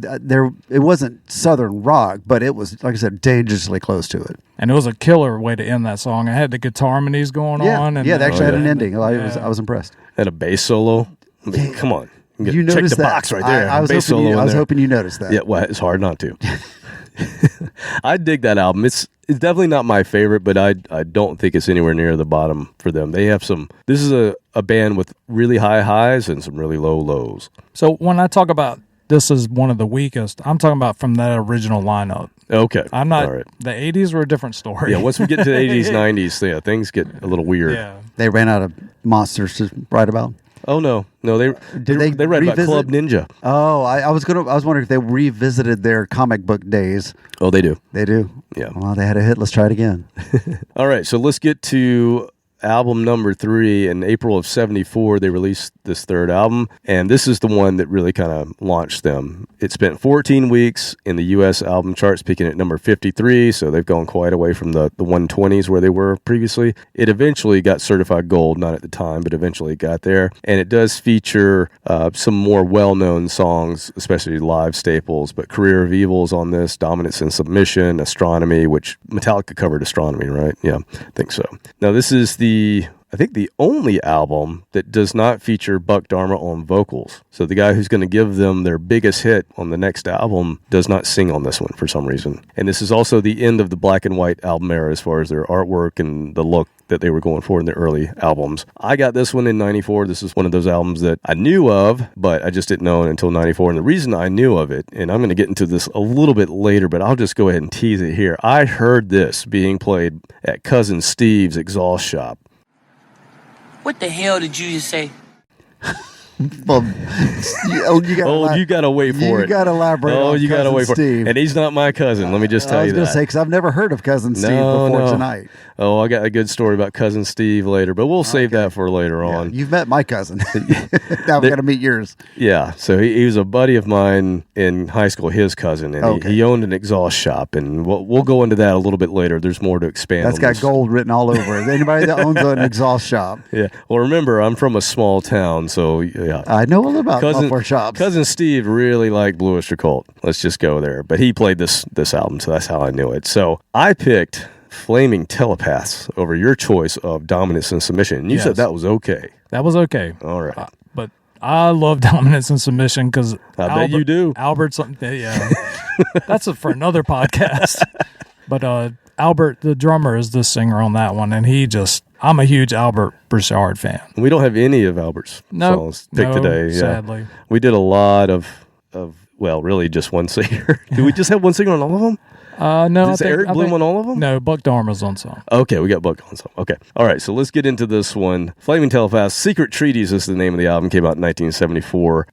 it wasn't Southern rock, but it was, like I said, dangerously close to it. And it was a killer way to end that song. It had the guitar harmonies going on. And they actually had an ending. I was impressed. And a bass solo. I mean, come on. You check noticed the that. box right there. I was hoping you noticed that. Yeah, well, it's hard not to. I dig that album. It's definitely not my favorite, but I don't think it's anywhere near the bottom for them. They have this is a band with really high highs and some really low lows. So when I talk about this is one of the weakest, I'm talking about from that original lineup. Okay. I'm not, all right. The 80s were a different story. Yeah, once we get to the 80s, 90s, things get a little weird. Yeah. They ran out of monsters to write about. Oh no, they read about Club Ninja. Oh, I was wondering if they revisited their comic book days. Oh, they do. They do. Yeah. Well, they had a hit. Let's try it again. All right, so let's get to album number 3. In April of 74, they released this third album, and this is the one that really kind of launched them. It spent 14 weeks in the U.S. album charts, peaking at number 53, so they've gone quite away from the 120s where they were previously. It eventually got certified gold, not at the time, but eventually got there, and it does feature some more well-known songs, especially live staples, but Career of Evil's on this, Dominance and Submission, Astronomy, which Metallica covered Astronomy, right? Yeah, I think so. Now, this is I think the only album that does not feature Buck Dharma on vocals. So the guy who's going to give them their biggest hit on the next album does not sing on this one for some reason. And this is also the end of the black and white album era as far as their artwork and the look that they were going for in the early albums. I got this one in 94. This is one of those albums that I knew of, but I just didn't know it until 94. And the reason I knew of it, and I'm going to get into this a little bit later, but I'll just go ahead and tease it here. I heard this being played at Cousin Steve's exhaust shop. What the hell did you just say? Well, you got to wait for it. You got to elaborate. You got to wait for it. And he's not my cousin. Let me just tell you that. I was going to say, because I've never heard of Cousin Steve before tonight. Oh, I got a good story about Cousin Steve later, but we'll save that for later on. You've met my cousin. Now we've got to meet yours. Yeah, so he was a buddy of mine in high school, his cousin, and he owned an exhaust shop, and we'll go into that a little bit later. There's more to expand That's on got this. Gold written all over it. Anybody that owns an exhaust shop. Yeah, well, remember, I'm from a small town, so yeah. I know a little about software shops. Cousin Steve really liked Blue Oyster Cult. Let's just go there. But he played this album, so that's how I knew it. So I picked Flaming Telepaths over your choice of Dominance and Submission. And you said that was okay. That was okay. All right. But I love Dominance and Submission because I bet you do. Albert's, yeah. That's for another podcast. But Albert, the drummer, is the singer on that one, and I'm a huge Albert Broussard fan. We don't have any of Albert's songs picked today. Yeah. Sadly. We did a lot of really just one singer. Did we just have one singer on all of them? No. Is Eric Bloom on all of them? No, Buck Dharma's on some. Okay, we got Buck on some. Okay. All right, so let's get into this one. Flaming Telepaths, Secret Treaties is the name of the album. Came out in 1974.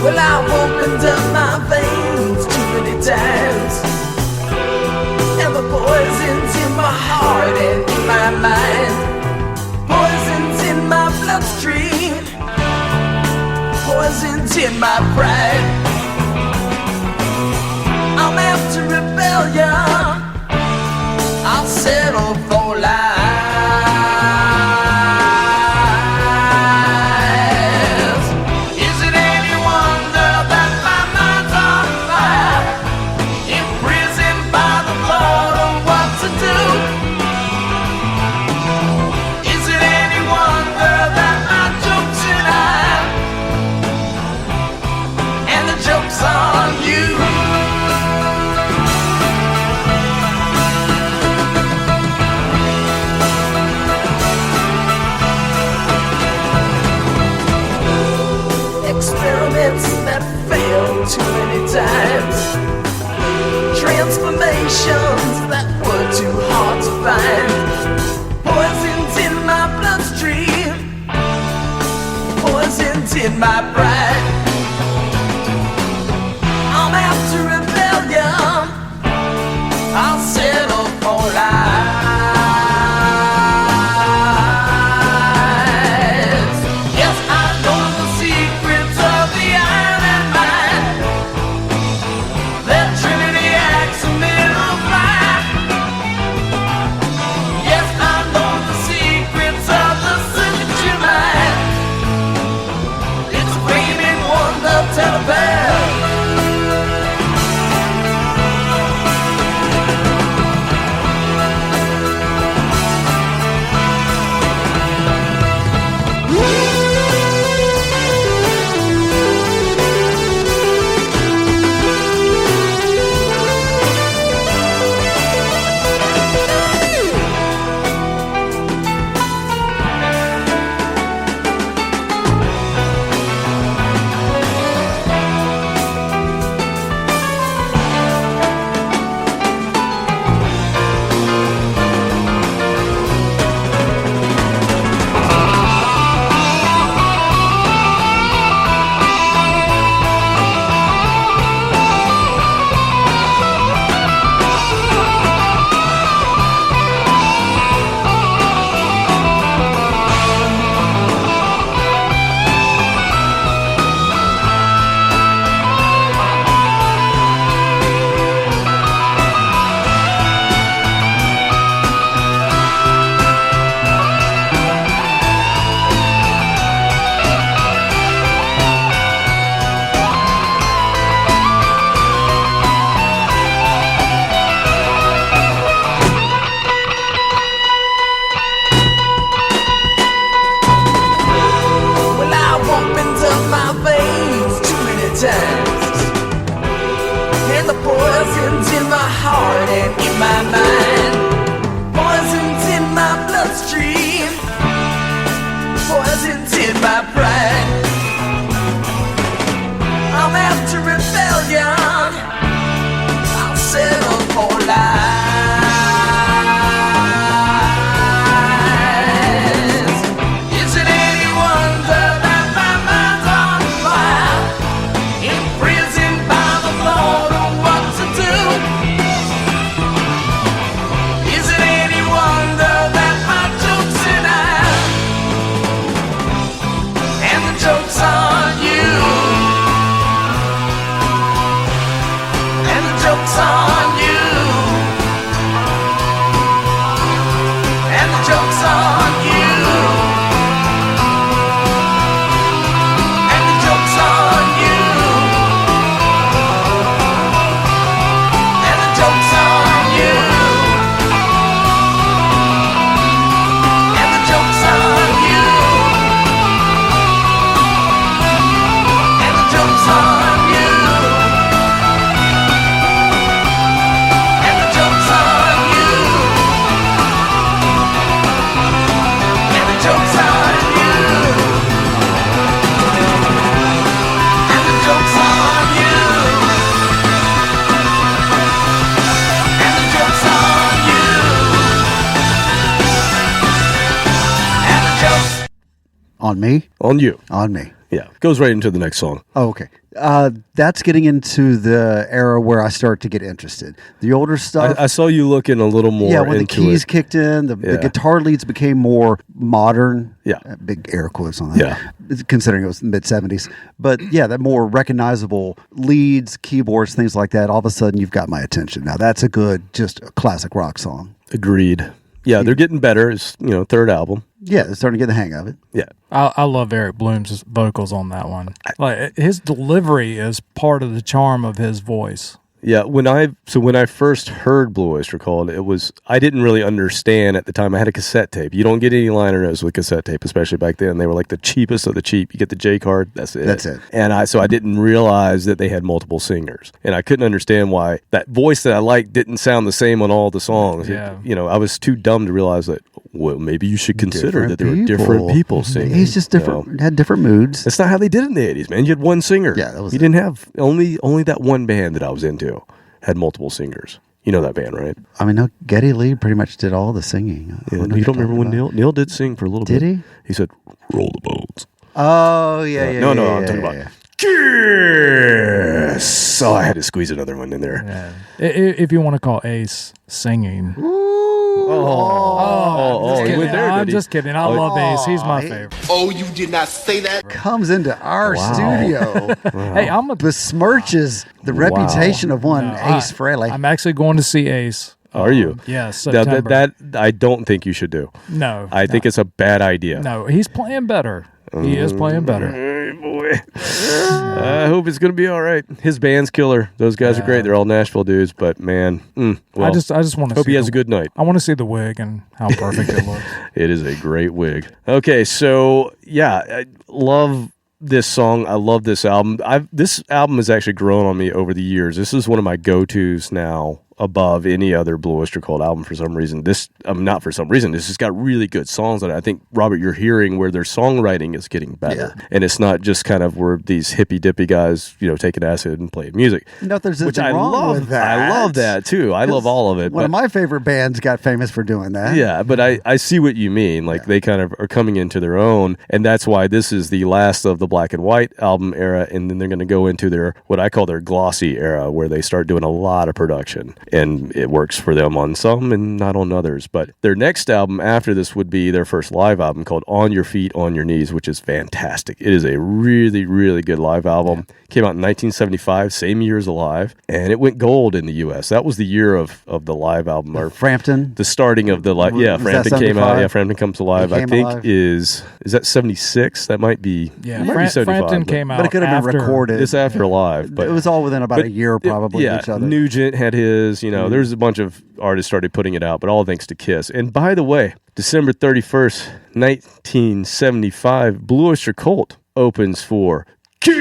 Well, I've opened up my veins too many times, and the poison's in my heart and in my mind. Poison's in my bloodstream, poison's in my pride. I'm after rebellion, I'll settle for life. That that failed too many times. Transformations that were too hard to find. Poisons in my bloodstream, poisons in my pride. I'm after rebellion, I'll settle for lies. Yes, I know the secrets of the iron mind. That Trinity acts a middle fire. Yes, I know the secrets of the signature mind. It's a flaming wonder telepath. On me? On you. On me. Yeah. Goes right into the next song. Oh, okay. That's getting into the era where I start to get interested. The older stuff. I saw you looking a little more yeah, when the into keys it. kicked in, the guitar leads became more modern. Yeah. Big air quotes on that. Yeah. Considering it was mid-70s. But yeah, that more recognizable leads, keyboards, things like that. All of a sudden, you've got my attention. Now, that's a good, just a classic rock song. Agreed. Yeah, they're getting better. It's, third album. Yeah, they're starting to get the hang of it. Yeah. I love Eric Bloom's vocals on that one. Like his delivery is part of the charm of his voice. Yeah, when I first heard Blue Oyster Cult, I didn't really understand at the time. I had a cassette tape. You don't get any liner notes with cassette tape, especially back then. They were like the cheapest of the cheap. You get the J card, that's it. That's it. And I didn't realize that they had multiple singers, and I couldn't understand why that voice that I liked didn't sound the same on all the songs. Yeah. I was too dumb to realize that. well, maybe you should consider Different that there were different people singing. He's just different, had different moods. That's not how they did it in the 80s, man. You had one singer. Yeah, that was you didn't have only that one band that I was into had multiple singers. You know that band, right? I mean, no, Geddy Lee pretty much did all the singing. Yeah, you don't remember when Neil did sing for a little bit? Did he? He said, "Roll the boats." Oh, yeah, yeah. No, yeah, I'm yeah, talking yeah, about Kiss. Oh, I had to squeeze another one in there. Yeah. If you want to call Ace singing. He went there, I'm did he? just kidding. I love Ace. He's my favorite. Oh, you did not say that? Comes into our studio. Hey, I'm a besmirches the reputation of one Ace Frehley. I'm actually going to see Ace. Are you? Yes. Now, September. that I don't think you should do. No. I think it's a bad idea. No, he's playing better. He is playing better. Hey, boy. I hope it's going to be all right. His band's killer. Those guys are great. They're all Nashville dudes, but man, well, I just want to hope he has a good night. I want to see the wig and how perfect it looks. It is a great wig. Okay, so yeah, I love this song. I love this album. This album has actually grown on me over the years. This is one of my go-tos now, above any other Blue Öyster Cult album for some reason. Not for some reason. This has got really good songs on it. I think, Robert, you're hearing where their songwriting is getting better. Yeah. And it's not just kind of where these hippy-dippy guys, taking acid and playing music. There's which anything wrong with that. I love that, too. I love all of it. One of my favorite bands got famous for doing that. Yeah, but I see what you mean. Like, they kind of are coming into their own, and that's why this is the last of the Black and White album era, and then they're going to go into their, what I call their glossy era, where they start doing a lot of production. And it works for them on some and not on others. But their next album after this would be their first live album called On Your Feet, On Your Knees, which is fantastic. It is a really, really good live album. Came out in 1975, same year as Alive, and it went gold in the U.S. That was the year of the live album. Or Frampton? The starting of the live. Yeah, Frampton came out. Yeah, Frampton Comes Alive. I think alive. Is that 76? That might be. Yeah, might be 75, Frampton came out. But it could have been recorded. It's after Alive. But it was all within about a year probably of each other. Nugent had his, there's a bunch of artists started putting it out, but all thanks to Kiss. And by the way, December 31st, 1975, Blue Öyster Cult opens for Kiss,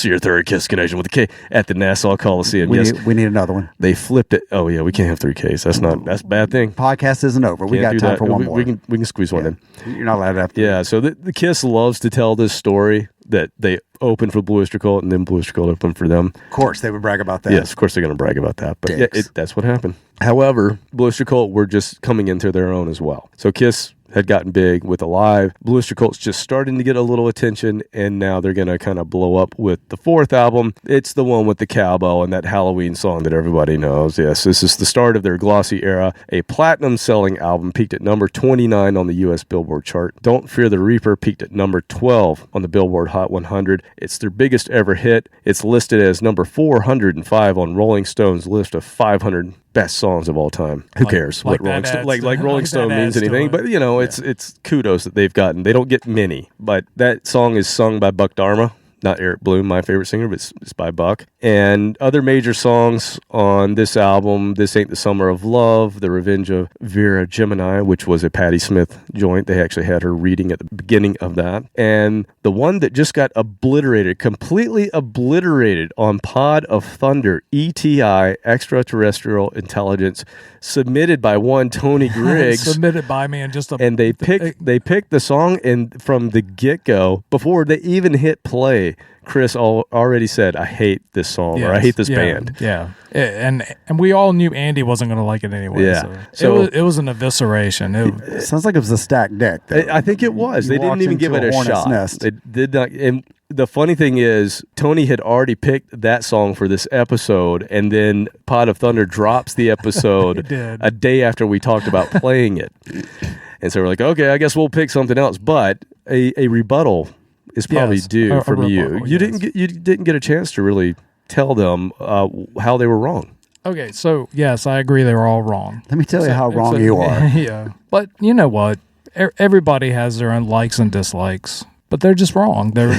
your third Kiss connection with a K at the Nassau Coliseum. We need another one. They flipped it. Oh yeah, we can't have 3 Ks. That's a bad thing. Podcast isn't over. We got time for one more. We can squeeze one in. You're not allowed to have to. Yeah. So the Kiss loves to tell this story that they opened for Blue Öyster Cult and then Blue Öyster Cult opened for them. Of course, they would brag about that. Yes, of course they're going to brag about that. But yeah, that's what happened. However, Blue Öyster Cult were just coming into their own as well. So Kiss had gotten big with Alive. Blue Öyster Cult's just starting to get a little attention, and now they're going to kind of blow up with the fourth album. It's the one with the cowbell and that Halloween song that everybody knows. Yes, this is the start of their glossy era. A platinum-selling album, peaked at number 29 on the U.S. Billboard chart. Don't Fear the Reaper peaked at number 12 on the Billboard Hot 100. It's their biggest ever hit. It's listed as number 405 on Rolling Stone's list of 500 best songs of all time. Who cares what Rolling Stone Rolling Stone means anything? But it's kudos that they've gotten. They don't get many, but that song is sung by Buck Dharma. Not Eric Bloom, my favorite singer, but it's by Buck. And other major songs on this album, This Ain't the Summer of Love, The Revenge of Vera Gemini, which was a Patti Smith joint. They actually had her reading at the beginning of that. And the one that just got obliterated, completely obliterated on Pod of Thunder, ETI, Extraterrestrial Intelligence, submitted by one Tony Griggs. Submitted by me and they picked the song, and from the get-go, before they even hit play, Chris already said, I hate this song, or I hate this band. Yeah. And we all knew Andy wasn't going to like it anyway. Yeah. So it was an evisceration. It sounds like it was a stacked deck, though. I think it was. They didn't even give it a shot. Nest. They did not. And the funny thing is, Tony had already picked that song for this episode, and then Pod of Thunder drops the episode a day after we talked about playing it. And so we're like, okay, I guess we'll pick something else. But a rebuttal is probably due from you. You didn't get a chance to really tell them how they were wrong. Okay, so yes, I agree they were all wrong. Let me tell you how wrong you are. Yeah, but you know what? Everybody has their own likes and dislikes. But they're just wrong. They're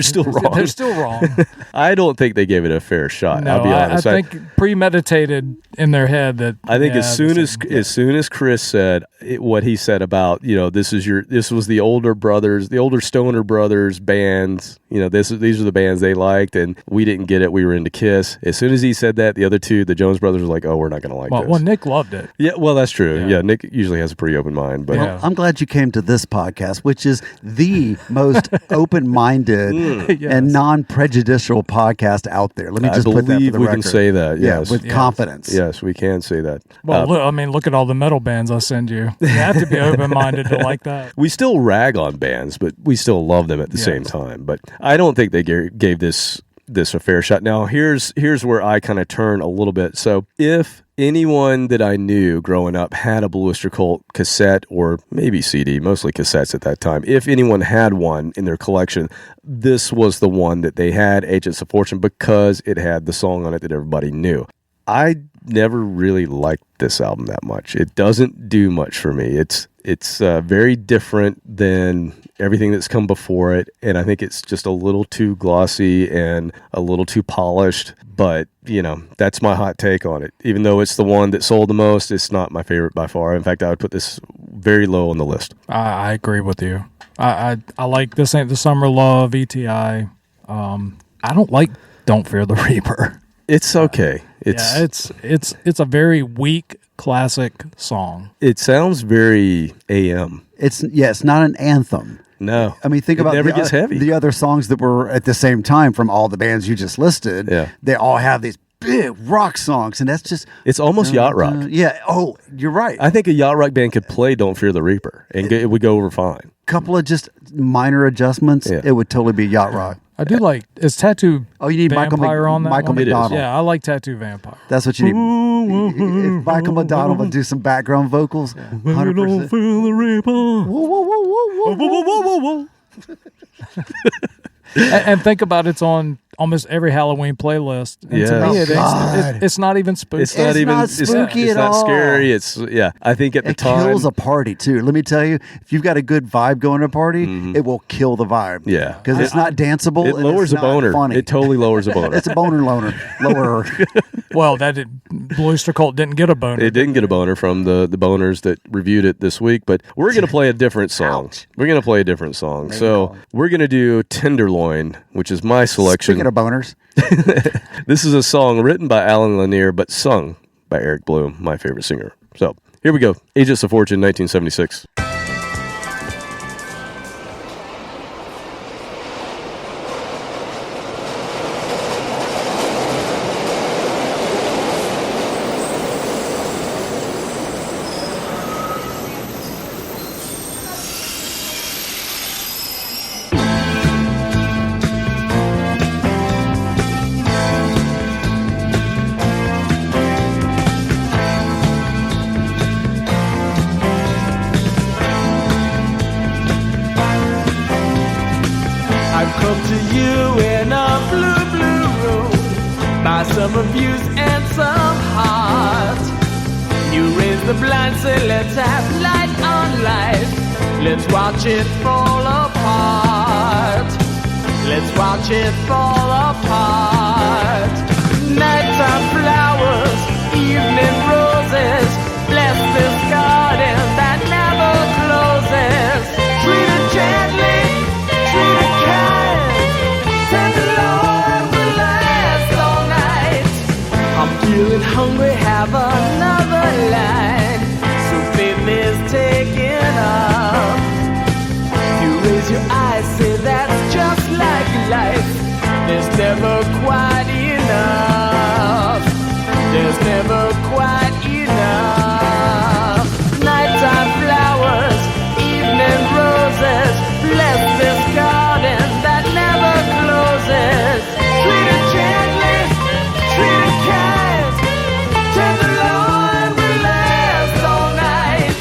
still wrong. They're still wrong. I don't think they gave it a fair shot. No, I'll be honest. I think premeditated in their head that I think as soon as Chris said what he said about, this was the older brothers, the older Stoner brothers bands, these are the bands they liked, and we didn't get it. We were into Kiss. As soon as he said that, the other two, the Jones brothers, were like, "Oh, we're not going to like this." Well, Nick loved it. Yeah, well, that's true. Yeah, Nick usually has a pretty open mind, but I'm glad you came to this podcast, which is the most open-minded and non-prejudicial podcast out there. Let me just put that for the we record. can say that. Yes, with confidence. Yes, we can say that. Well, look at all the metal bands I send you. You have to be open-minded to like that. We still rag on bands, but we still love them at the same time. But I don't think they gave this a fair shot. Now, here's where I kind of turn a little bit. So if anyone that I knew growing up had a Blue Oyster Cult cassette or maybe CD, mostly cassettes at that time, if anyone had one in their collection, this was the one that they had, Agents of Fortune, because it had the song on it that everybody knew. I never really liked this album that much. It doesn't do much for me. It's very different than everything that's come before it, and I think it's just a little too glossy and a little too polished. But that's my hot take on it. Even though it's the one that sold the most, it's not my favorite by far. In fact, I would put this very low on the list. I agree with you. I like This Ain't the Summer Love, ETI. I don't like Don't Fear the Reaper. It's okay. It's a very weak classic song. It sounds very AM. It's not an anthem. No. I mean, think about never gets heavy. The other songs that were at the same time from all the bands you just listed. Yeah. They all have these big rock songs, and that's just... It's almost yacht rock. Yeah. Oh, you're right. I think a yacht rock band could play Don't Fear the Reaper, and it would go over fine. Couple of just minor adjustments, it would totally be yacht rock. I do like, is Tattoo you need Vampire on that Michael one? McDonald. Yeah, I like Tattoo Vampire. That's what you need. If Michael McDonald would do some background vocals, 100%. Don't feel the reaper. Whoa, whoa, whoa, whoa, whoa, whoa, whoa, whoa. and think about it's on almost every Halloween playlist. And to me, it's not even spooky. It's not spooky at all. It's not scary. I think at the time... It kills a party, too. Let me tell you, if you've got a good vibe going to a party, it will kill the vibe. Yeah. Because it's not danceable. It lowers a boner. Funny. It totally lowers a boner. It's a lower. Well, Blue Oyster Cult didn't get a boner. It didn't get a boner from the boners that reviewed it this week, but we're going to play a different song. We're going to play a different song. So we're going to do Tenderloin, which is my selection. Speaking of boners. This is a song written by Alan Lanier, but sung by Eric Bloom, my favorite singer. So here we go. Agents of Fortune, 1976. Some abuse and some heart. You raise the blind, say let's have light on life. Let's watch it fall apart. Let's watch it fall apart. Nighttime flowers, evening roses. Bless this garden that never closes. Treat it gently, treat it kind. Tender Lord will last all night. I'm feeling hungry, have another line. So faith is taken up. You raise your eyes, say that's just like life. There's never quite enough. There's never quite enough. Nighttime flowers, evening roses. Bless this garden that never closes. Treat it gently, treat it kind. Tender Lord will last all night.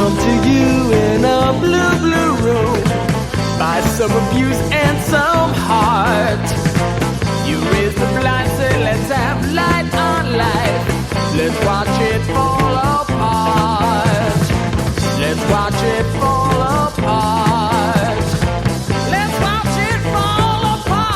come to you in a blue, blue room. By some abuse and some heart. You raise the blind, say let's have light on life. Let's watch it fall apart. Let's watch it fall apart. Let's watch it fall apart.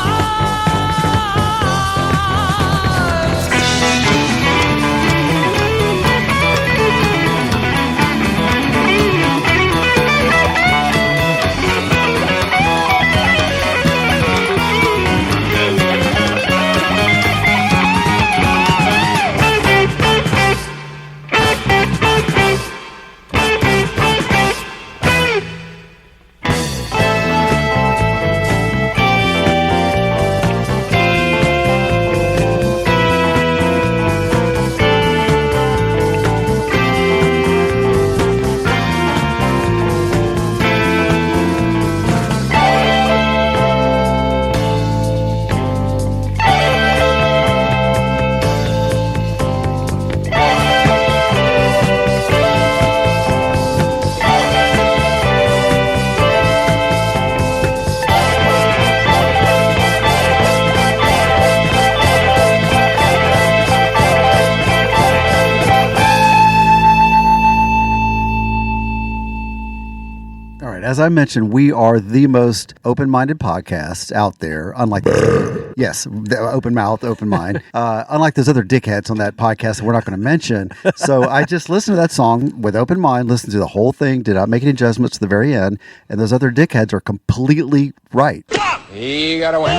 As I mentioned, we are the most open-minded podcast out there, unlike the open mouth, open mind, unlike those other dickheads on that podcast that we're not going to mention. So I just listened to that song with open mind, listened to the whole thing, did not make any adjustments to the very end, and those other dickheads are completely right. He got away.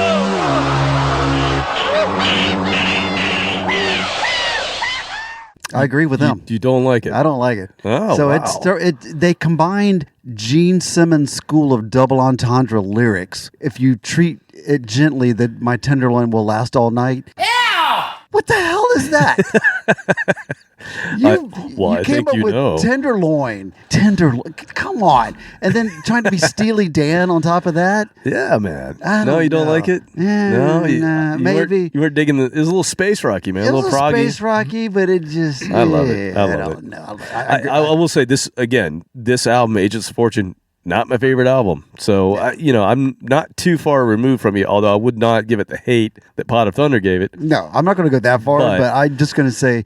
I agree with them. You don't like it? I don't like it. Oh, so wow. They combined Gene Simmons' school of double entendre lyrics. If you treat it gently, that my tenderloin will last all night. Yeah! What the hell is that? You came up with tenderloin. Come on. And then trying to be Steely Dan on top of that? Yeah, man. No, you don't like it? No, maybe. You weren't digging it was a little space rocky, man. It a little was proggy. Space rocky, but it just... I love it. I love it. know. I will say this again. This album, Agents of Fortune, not my favorite album. So, I'm not too far removed from you, although I would not give it the hate that Pot of Thunder gave it. No, I'm not going to go that far, but I'm just going to say,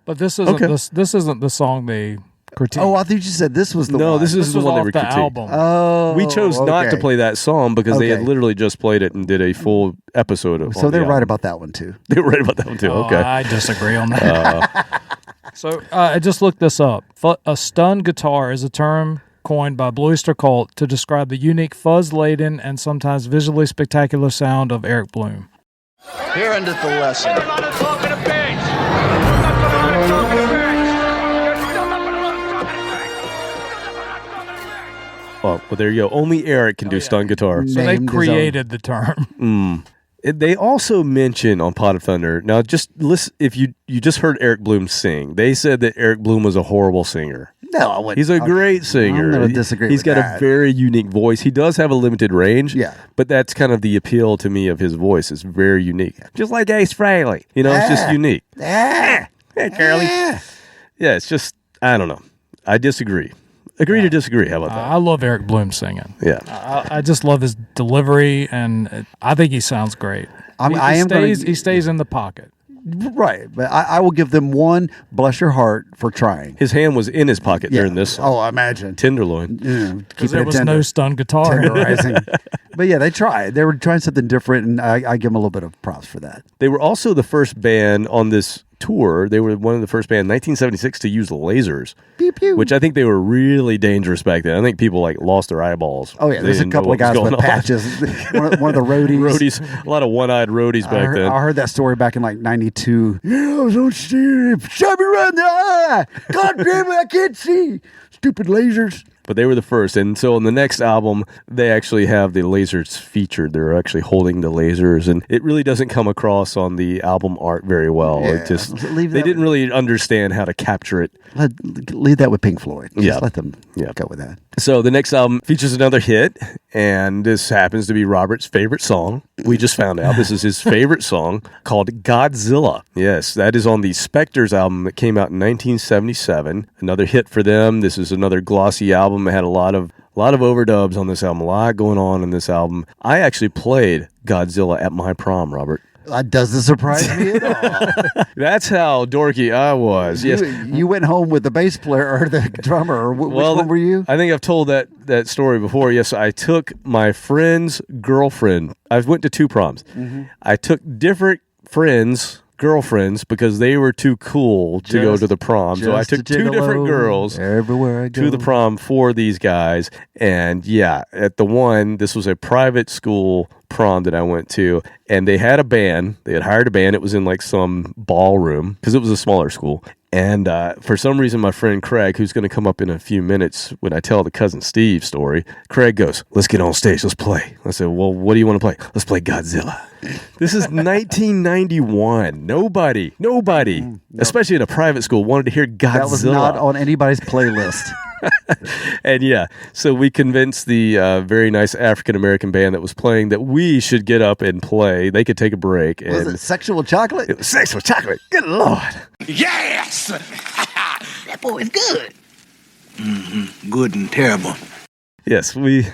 But this isn't this isn't the song they critiqued. Oh, I thought you said this was the one. No, this is the one they off were the critiqued. album. Oh, we chose not to play that song because they had Okay. literally just played it and did a full episode of. So they're right about that one too. They were right about that one too. Oh, Okay, I disagree on that. So I just looked this up. A stun guitar is a term coined by Öyster Cult to describe the unique fuzz-laden and sometimes visually spectacular sound of Eric Bloom. Here endeth the lesson. well, there you go. Only Eric can do stun guitar. So they created the term. They also mention on Pot of Thunder. Now, just listen. If you just heard Eric Bloom sing, they said that Eric Bloom was a horrible singer. No, I wouldn't. He's a great singer. I'm going to disagree He's with got that. a very unique voice. He does have a limited range. Yeah. But that's kind of the appeal to me of his voice. It's very unique. Just like Ace Frehley. It's just unique. Hey, Curly. Yeah, it's just, I don't know. I disagree. Agree to disagree. How about that? I love Eric Bloom singing. Yeah. I just love his delivery, and I think he sounds great. He stays in the pocket. Right, but I will give them one bless your heart for trying. His hand was in his pocket during this song. Oh, I imagine. Tenderloin. Because there was no stun guitar. Tenderizing. But yeah, they tried. They were trying something different, and I give them a little bit of props for that. They were also the first band on this tour. They were one of the first band in 1976 to use lasers, pew, pew. Which I think they were really dangerous back then. I think people lost their eyeballs. Oh yeah, there's a couple of guys with patches. one of the roadies. A lot of one-eyed roadies back then. I heard that story back in 92. Yeah, I was on stage. Shot me right in the eye. God damn it, I can't see. Stupid lasers. But they were the first. And so on the next album, they actually have the lasers featured. They're actually holding the lasers. And it really doesn't come across on the album art very well. Yeah. It just they didn't really understand how to capture it. Leave that with Pink Floyd. Just let them go with that. So the next album features another hit, and this happens to be Robert's favorite song. We just found out this is his favorite song, called Godzilla. Yes, that is on the Spectres album that came out in 1977. Another hit for them. This is another glossy album. It had a lot of overdubs on this album, a lot going on in this album. I actually played Godzilla at my prom, Robert. That doesn't surprise me at all. That's how dorky I was. Yes, you went home with the bass player or the drummer. Which one were you? I think I've told that story before. Yes, I took my friend's girlfriend. I went to 2 proms. Mm-hmm. I took different girlfriends because they were too cool to go to the prom. So I took 2 different girls everywhere I go to the prom for these guys. And at the one, this was a private school prom that I went to, and they had a band. They had hired a band. It was in like some ballroom because it was a smaller school. And for some reason, my friend Craig, who's going to come up in a few minutes when I tell the Cousin Steve story, Craig goes, "Let's get on stage. Let's play." I said, "Well, what do you want to play?" "Let's play Godzilla." This is 1991. Nobody, especially in a private school, wanted to hear Godzilla. That was not on anybody's playlist. And so we convinced the very nice African-American band that was playing that we should get up and play. They could take a break. Was it Sexual Chocolate? It was Sexual Chocolate. Good Lord. Yes! That boy is good. Mm-hmm. Good and terrible. Yes, we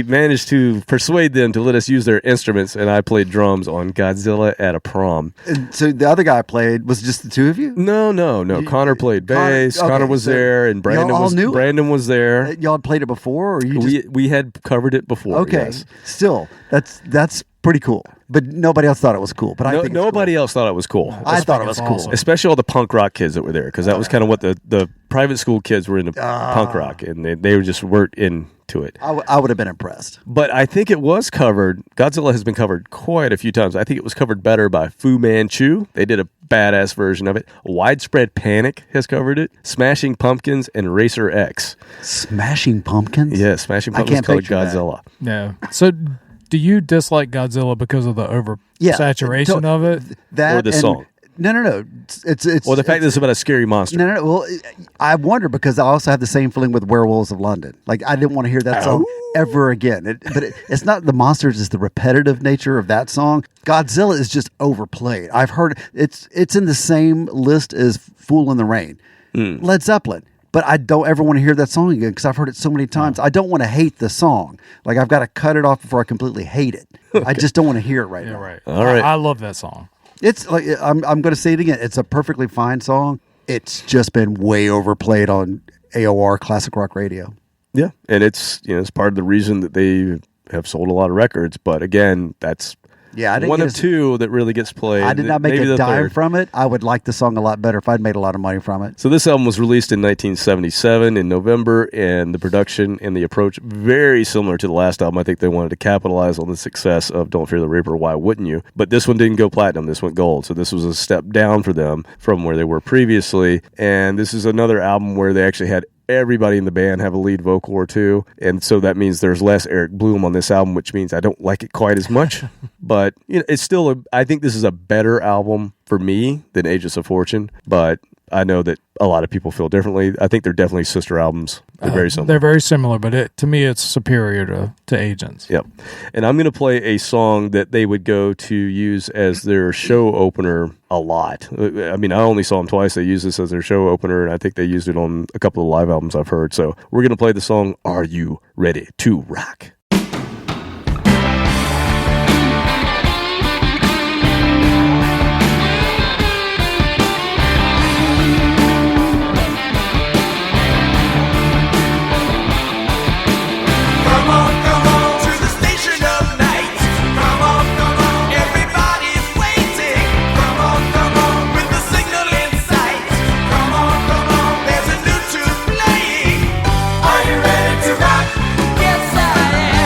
managed to persuade them to let us use their instruments, and I played drums on Godzilla at a prom. And so the other guy played, was it just the 2 of you? No. Connor played bass. Connor was there, and Brandon was there. Y'all had played it before, or we had covered it before. Okay, yes. Still, that's pretty cool. But nobody else thought it was cool. But I think nobody else thought it was cool. I thought it was cool, especially all the punk rock kids that were there, because that was kind of what the private school kids were into punk rock, and they just weren't into it. I would have been impressed. But I think it was covered. Godzilla has been covered quite a few times. I think it was covered better by Fu Manchu. They did a badass version of it. Widespread Panic has covered it. Smashing Pumpkins and Racer X. Smashing Pumpkins? Yeah, Smashing Pumpkins covered Godzilla. Yeah. So do you dislike Godzilla because of the oversaturation of it? Or the song? No. It's or the fact that it's about a scary monster. No. Well, I wonder because I also have the same feeling with Werewolves of London. Like I didn't want to hear that song ever again. It's not the monsters; it's the repetitive nature of that song. Godzilla is just overplayed. I've heard it's in the same list as "Fool in the Rain," Led Zeppelin. But I don't ever want to hear that song again because I've heard it so many times. I don't want to hate the song. Like I've got to cut it off before I completely hate it. Okay. I just don't want to hear it right now. Right. All right. I love that song. It's like I'm going to say it again. It's a perfectly fine song. It's just been way overplayed on AOR classic rock radio. Yeah, and it's it's part of the reason that they have sold a lot of records. But again, that's one of 2 that really gets played. I did not make a dime from it. I would like the song a lot better if I'd made a lot of money from it. So this album was released in 1977 in November, and the production and the approach very similar to the last album. I think they wanted to capitalize on the success of Don't Fear the Reaper, Why Wouldn't You? But this one didn't go platinum. This went gold. So this was a step down for them from where they were previously. And this is another album where they actually had everybody in the band have a lead vocal or 2, and so that means there's less Eric Bloom on this album, which means I don't like it quite as much. But it's still I think this is a better album for me than Aegis of Fortune, but I know that a lot of people feel differently. I think they're definitely sister albums. They're very similar. They're very similar, but to me, it's superior to Agents. Yep. And I'm going to play a song that they would go to use as their show opener a lot. I mean, I only saw them twice. They used this as their show opener, and I think they used it on a couple of live albums I've heard. So we're going to play the song, Are You Ready to Rock? Are you ready to rock? Yes, I am.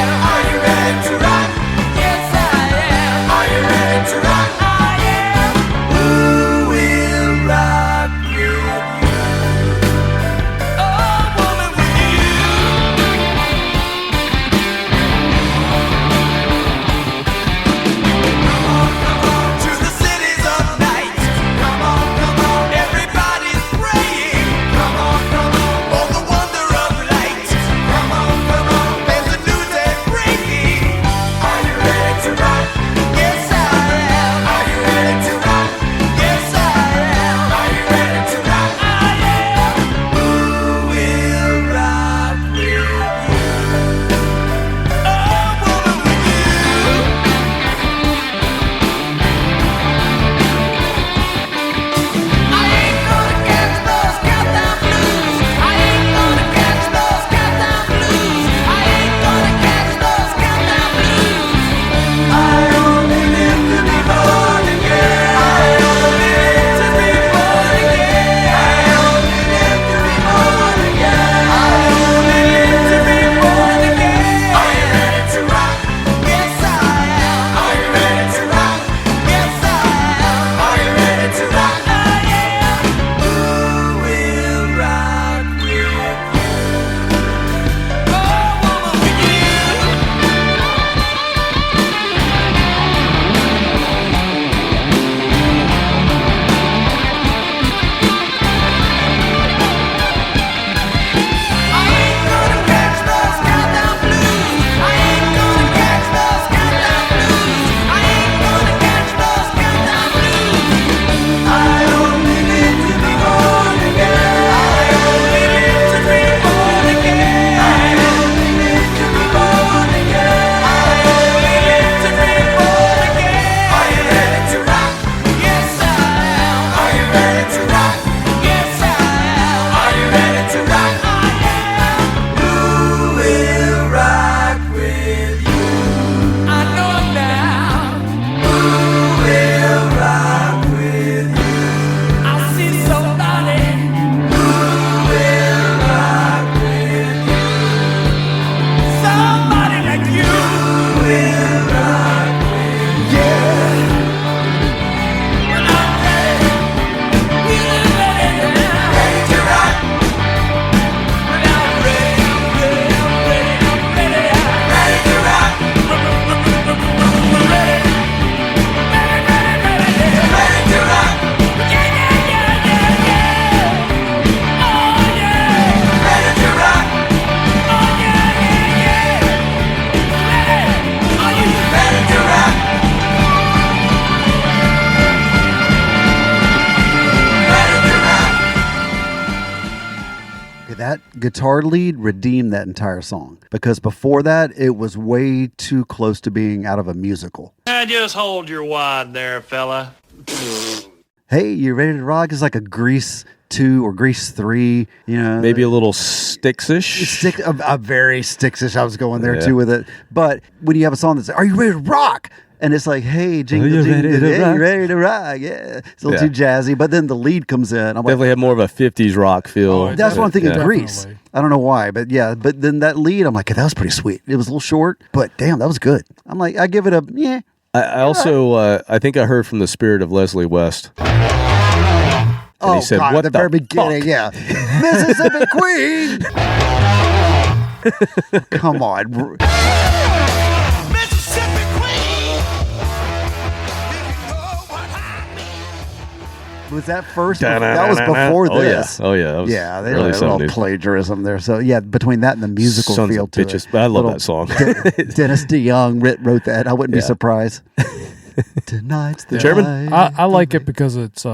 that guitar lead redeemed that entire song, because before that, it was way too close to being out of a musical. Just hold your wad there, fella. Hey, you ready to rock? It's like a Grease 2 or Grease 3, Maybe a little Styx-ish. A very Styx-ish. I was going there too with it. But when you have a song that's like, are you ready to rock? And it's like, hey, jingle, jingle, you ready to rock? Yeah. It's a little too jazzy. But then the lead comes in. I'm definitely had more of a 50s rock feel. That's what I'm thinking of Grease. I don't know why, but yeah. But then that lead, I'm like, that was pretty sweet. It was a little short, but damn, that was good. I'm like, I give it a, yeah. I also, I think I heard from the spirit of Leslie West. And he said, God, what at the very beginning, yeah. Mississippi Queen! Come on. Was that first? That was before this. Oh yeah. Yeah, they had a little plagiarism there. So yeah, between that and the musical Sons feel of to bitches. it. I love that song. Dennis DeYoung wrote that. I wouldn't be surprised. Tonight's the Chairman? night. I like it because it's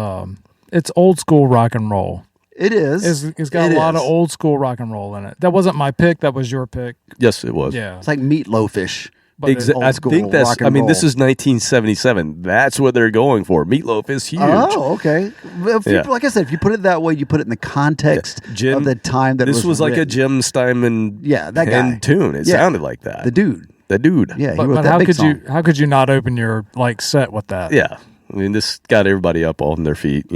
old school rock and roll. It is. It's got a lot of old school rock and roll in it. That wasn't my pick. That was your pick. Yes, it was. Yeah. It's like Meatloaf-ish. I think that's. I mean, this is 1977. That's what they're going for. Meatloaf is huge. Oh, okay. Like I said, if you put it that way, you put it in the context of the time that this was like written. a Jim Steinman. That guy tune. It sounded like that. The dude. Yeah, he but wrote that how big could song. how could you not open your set with that? Yeah. I mean, this got everybody up on their feet.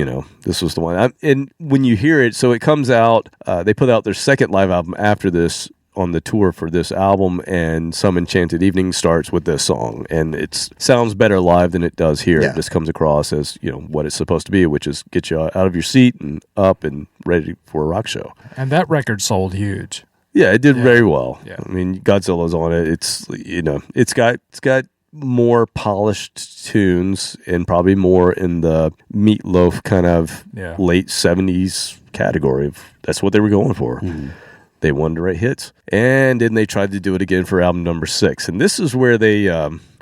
This was the one. And when you hear it, so it comes out. They put out their second live album after this on the tour for this album, and Some Enchanted Evening starts with this song, and it sounds better live than it does here. It just comes across as what it's supposed to be, which is get you out of your seat and up and ready for a rock show. And that record sold huge. Yeah, it did very well. Yeah. I mean, Godzilla's on it. It's got more polished tunes and probably more in the Meatloaf kind of late 70s category. That's what they were going for. Mm-hmm. They wanted to write hits. And then they tried to do it again for album number 6. And this is where they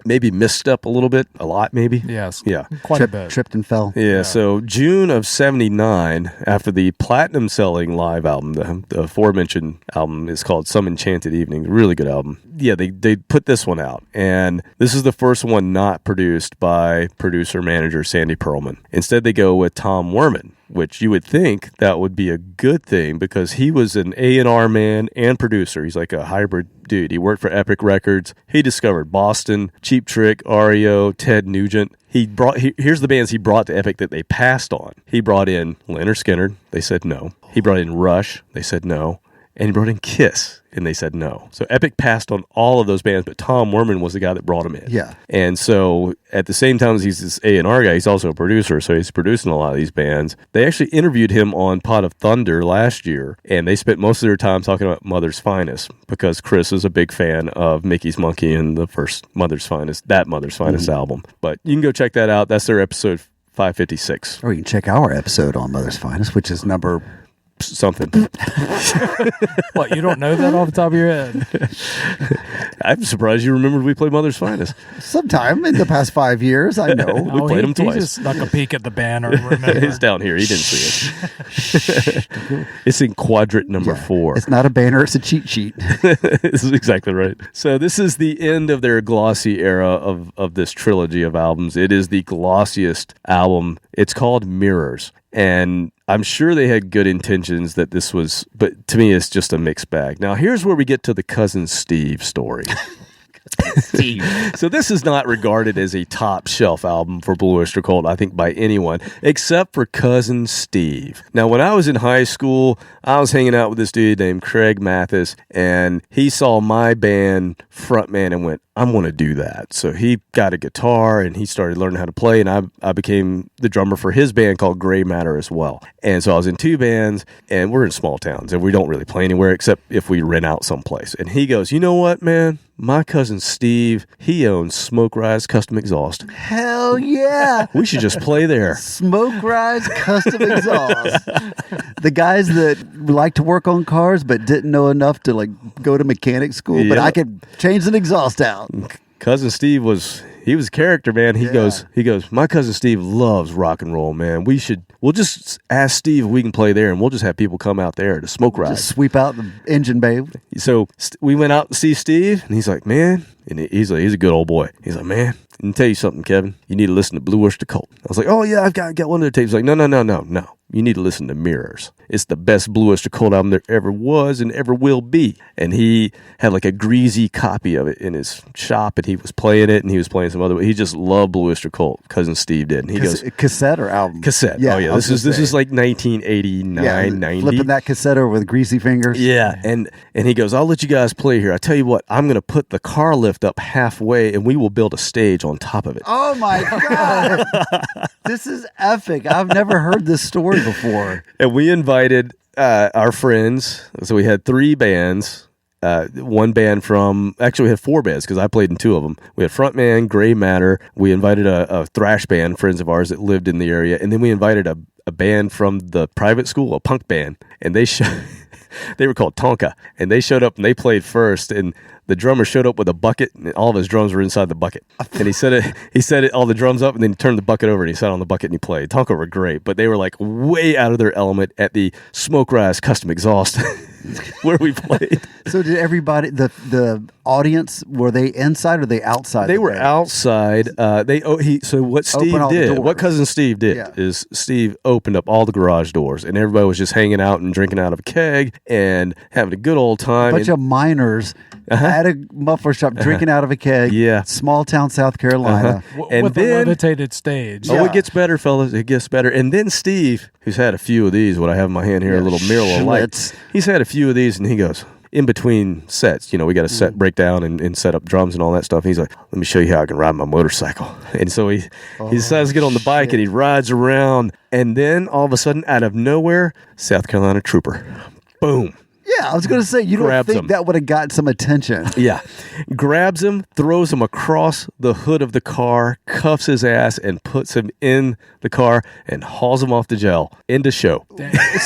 maybe misstep a little bit, a lot maybe. Yes. Yeah. Quite a bit. Tripped and fell. Yeah, so June of 79, after the platinum-selling live album, the aforementioned album is called Some Enchanted Evening. Really good album. Yeah, they put this one out. And this is the first one not produced by producer-manager Sandy Pearlman. Instead, they go with Tom Werman, which you would think that would be a good thing because he was an A&R man and producer. He's like a hybrid dude. He worked for Epic Records. He discovered Boston, Cheap Trick, REO, Ted Nugent. Here's the bands he brought to Epic that they passed on. He brought in Leonard Skinner. They said no. He brought in Rush. They said no. And he brought in Kiss, and they said no. So Epic passed on all of those bands, but Tom Werman was the guy that brought him in. Yeah. And so at the same time as he's this A&R guy, he's also a producer, so he's producing a lot of these bands. They actually interviewed him on Pot of Thunder last year, and they spent most of their time talking about Mother's Finest, because Chris is a big fan of Mickey's Monkey and the first Mother's Finest album. But you can go check that out. That's their episode 556. Or you can check our episode on Mother's Finest, which is number... something. What, you don't know that off the top of your head? I'm surprised you remembered we played Mother's Finest. Sometime in the past 5 years, I know. We played them twice. He just snuck a peek at the banner. Remember. It's down here. He didn't see it. It's in quadrant number 4. It's not a banner, it's a cheat sheet. This is exactly right. So this is the end of their glossy era of this trilogy of albums. It is the glossiest album. It's called Mirrors. And I'm sure they had good intentions that this was, but to me, it's just a mixed bag. Now, here's where we get to the Cousin Steve story. Steve. So this is not regarded as a top shelf album for Blue Oyster Cult, I think, by anyone, except for Cousin Steve. Now, when I was in high school, I was hanging out with this dude named Craig Mathis, and he saw my band frontman and went, I'm going to do that. So he got a guitar, and he started learning how to play, and I became the drummer for his band called Gray Matter as well. And so I was in 2 bands, and we're in small towns, and we don't really play anywhere except if we rent out someplace. And he goes, you know what, man? My cousin Steve, he owns Smoke Rise Custom Exhaust. Hell yeah. We should just play there. Smoke Rise Custom Exhaust. The guys that like to work on cars but didn't know enough to like go to mechanic school, but I could change an exhaust out. Cousin Steve He was a character, man. He goes, my cousin Steve loves rock and roll, man. We'll just ask Steve if we can play there, and we'll just have people come out there to smoke ride. Just sweep out the engine bay. So we went out to see Steve, and he's like, man, and he's a good old boy. He's like, man, let me tell you something, Kevin. You need to listen to Blue Oyster Cult. I was like, oh yeah, I've got one of their tapes. He's like, no. You need to listen to Mirrors. It's the best Blue Oyster Cult album there ever was and ever will be. And he had like a greasy copy of it in his shop, and he was playing it, and he was playing some other. He just loved Blue Oyster Cult. Cousin Steve did, and he goes, cassette or album? Cassette. Yeah, oh yeah, this is like 1989, 90. Flipping that cassette over with greasy fingers. Yeah, and he goes, I'll let you guys play here. I tell you what, I'm going to put the car lift up halfway, and we will build a stage on top of it. Oh my God. This is epic. I've never heard this story before. And we invited our friends. So we had 3 bands. One band actually we had 4 bands because I played in 2 of them. We had Frontman, Gray Matter. We invited a thrash band, friends of ours that lived in the area. And then we invited a band from the private school, a punk band. And they were called Tonka. And they showed up and they played first. And the drummer showed up with a bucket, and all of his drums were inside the bucket. And he set all the drums up, and then he turned the bucket over, and he sat on the bucket, and he played. Tonka were great, but they were like way out of their element at the Smoke Rise Custom Exhaust where we played. So did everybody, the audience, were they inside or they outside? They were outside. So what Steve did, what cousin Steve did, is Steve opened up all the garage doors, and everybody was just hanging out and drinking out of a keg and having a good old time. A bunch of miners at a muffler shop drinking out of a keg. Yeah. Small town, South Carolina. And with then, a levitated stage. Oh, it gets better, fellas. It gets better. And then Steve, who's had a few of these, what I have in my hand here, a little mural of light. He's had a few of these, and he goes, in between sets, we got a set breakdown and set up drums and all that stuff. And he's like, let me show you how I can ride my motorcycle. And so he decides to get on the bike, and he rides around. And then all of a sudden, out of nowhere, South Carolina Trooper. Boom. Yeah, I was going to say, you don't think that would have got some attention. Yeah. Grabs him, throws him across the hood of the car, cuffs his ass, and puts him in the car and hauls him off to jail. End of show.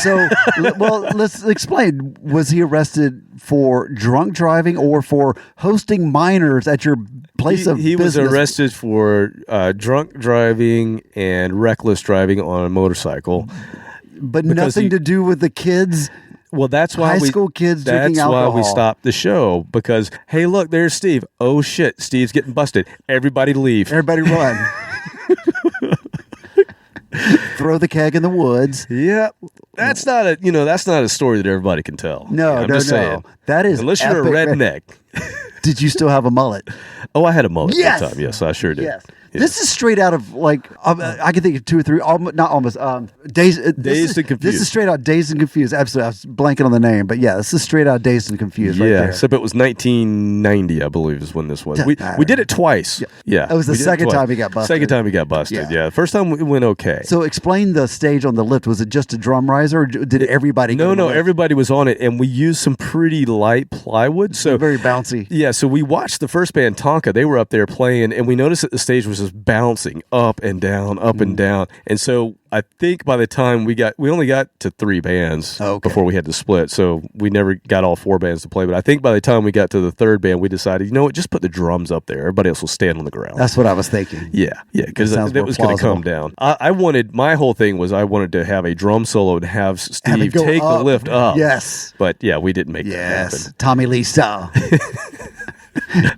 So, well, let's explain. Was he arrested for drunk driving or for hosting minors at your place of business? He was arrested for drunk driving and reckless driving on a motorcycle. But nothing to do with the kids? Well, that's why high school kids drinking alcohol. That's why we stopped the show, because, hey, look, there's Steve. Oh, shit, Steve's getting busted. Everybody leave. Everybody run. Throw the keg in the woods. Yeah. That's not a story that everybody can tell. No, I'm just saying. That is unless you're a redneck. Did you still have a mullet? Oh, I had a mullet at that time. Yes, I sure did. Yes. Yeah. This is straight out of I can think of 2 or 3, not almost. Dazed and Confused. This is straight out Dazed and Confused. Absolutely, I was blanking on the name, but yeah, this is straight out Dazed and Confused. Right there. Except it was 1990, I believe, is when this was. We did it twice. Yeah, it was the second time he got busted. Second time he got busted. Yeah, first time it went okay. So explain the stage on the lift. Was it just a drum riser, or did everybody? No, everybody was on it, and we used some pretty light plywood, so very bouncy. Yeah, so we watched the first band Tonka. They were up there playing, and we noticed that the stage was just bouncing up and down, and down. And so I think by the time we only got to 3 bands before we had to split. So we never got all 4 bands to play. But I think by the time we got to the 3rd band, we decided, you know what, just put the drums up there. Everybody else will stand on the ground. That's what I was thinking. Yeah, because that was going to come down. My whole thing was I wanted to have a drum solo and have Steve take the lift up. Yes. But yeah, we didn't make that happen. Tommy Lee style.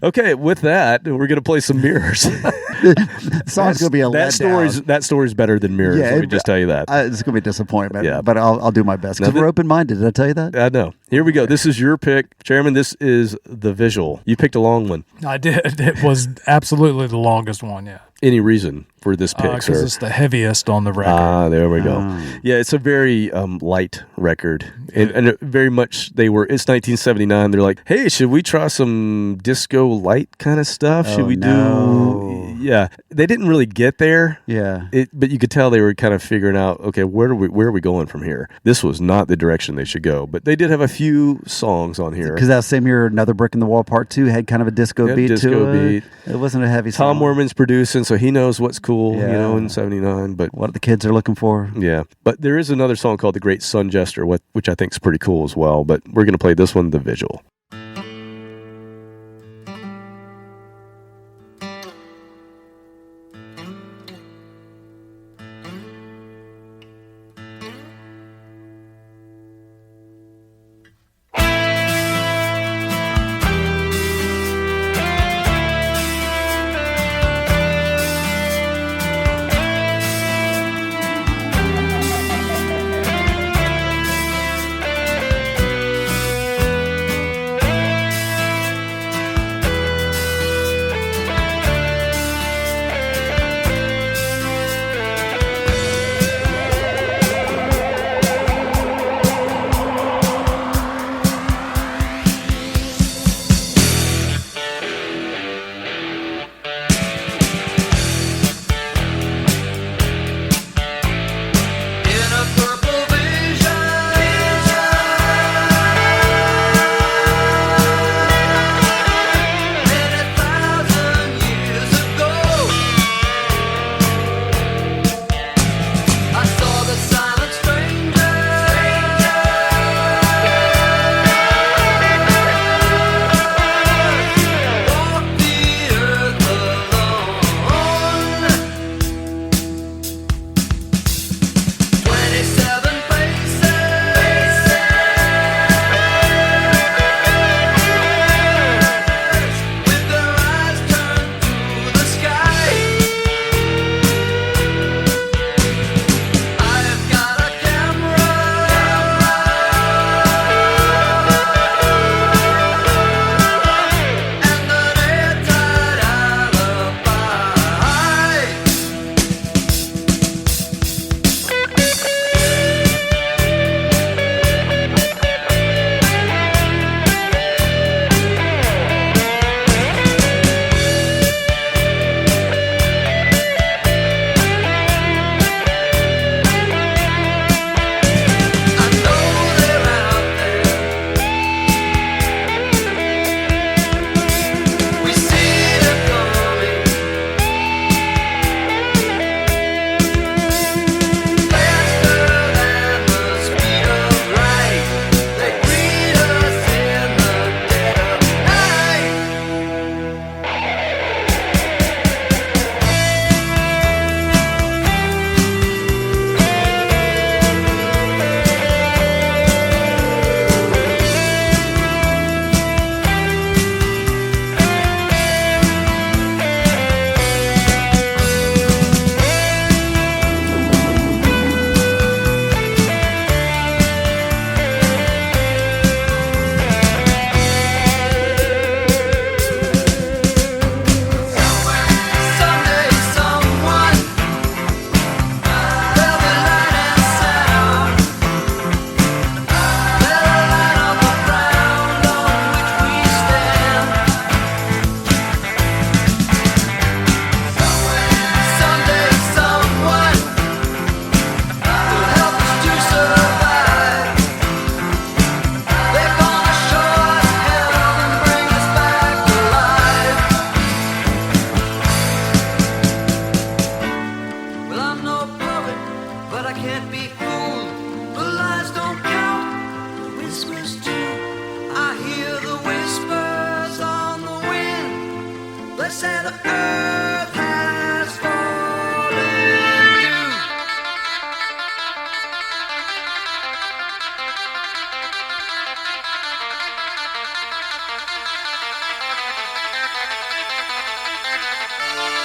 Okay, with that, we're going to play some Mirrors. The song's going to be a letdown. That story's better than Mirrors, let me just tell you that. It's going to be a disappointment, but I'll do my best. Because we're open-minded. Did I tell you that? I know. Here we go. This is your pick. Chairman, this is The Visual. You picked a long one. I did. It was absolutely the longest one, yeah. Any reason for this pick, sir? Because it's the heaviest on the record. There we go. Yeah, it's a very light record. And very much it's 1979. They're like, hey, should we try some disco light kind of stuff? Should we do... Yeah. They didn't really get there. Yeah. But you could tell they were kind of figuring out, okay, where are we going from here? This was not the direction they should go. But they did have a few songs on here. Because that same year, Another Brick in the Wall Part 2 had kind of a disco beat to it. It wasn't a heavy song. Tom Werman's producing, so he knows what's cool, in 79. But what the kids are looking for. Yeah. But there is another song called The Great Sun Jester, which I think is pretty cool as well. But we're going to play this one, The Visual.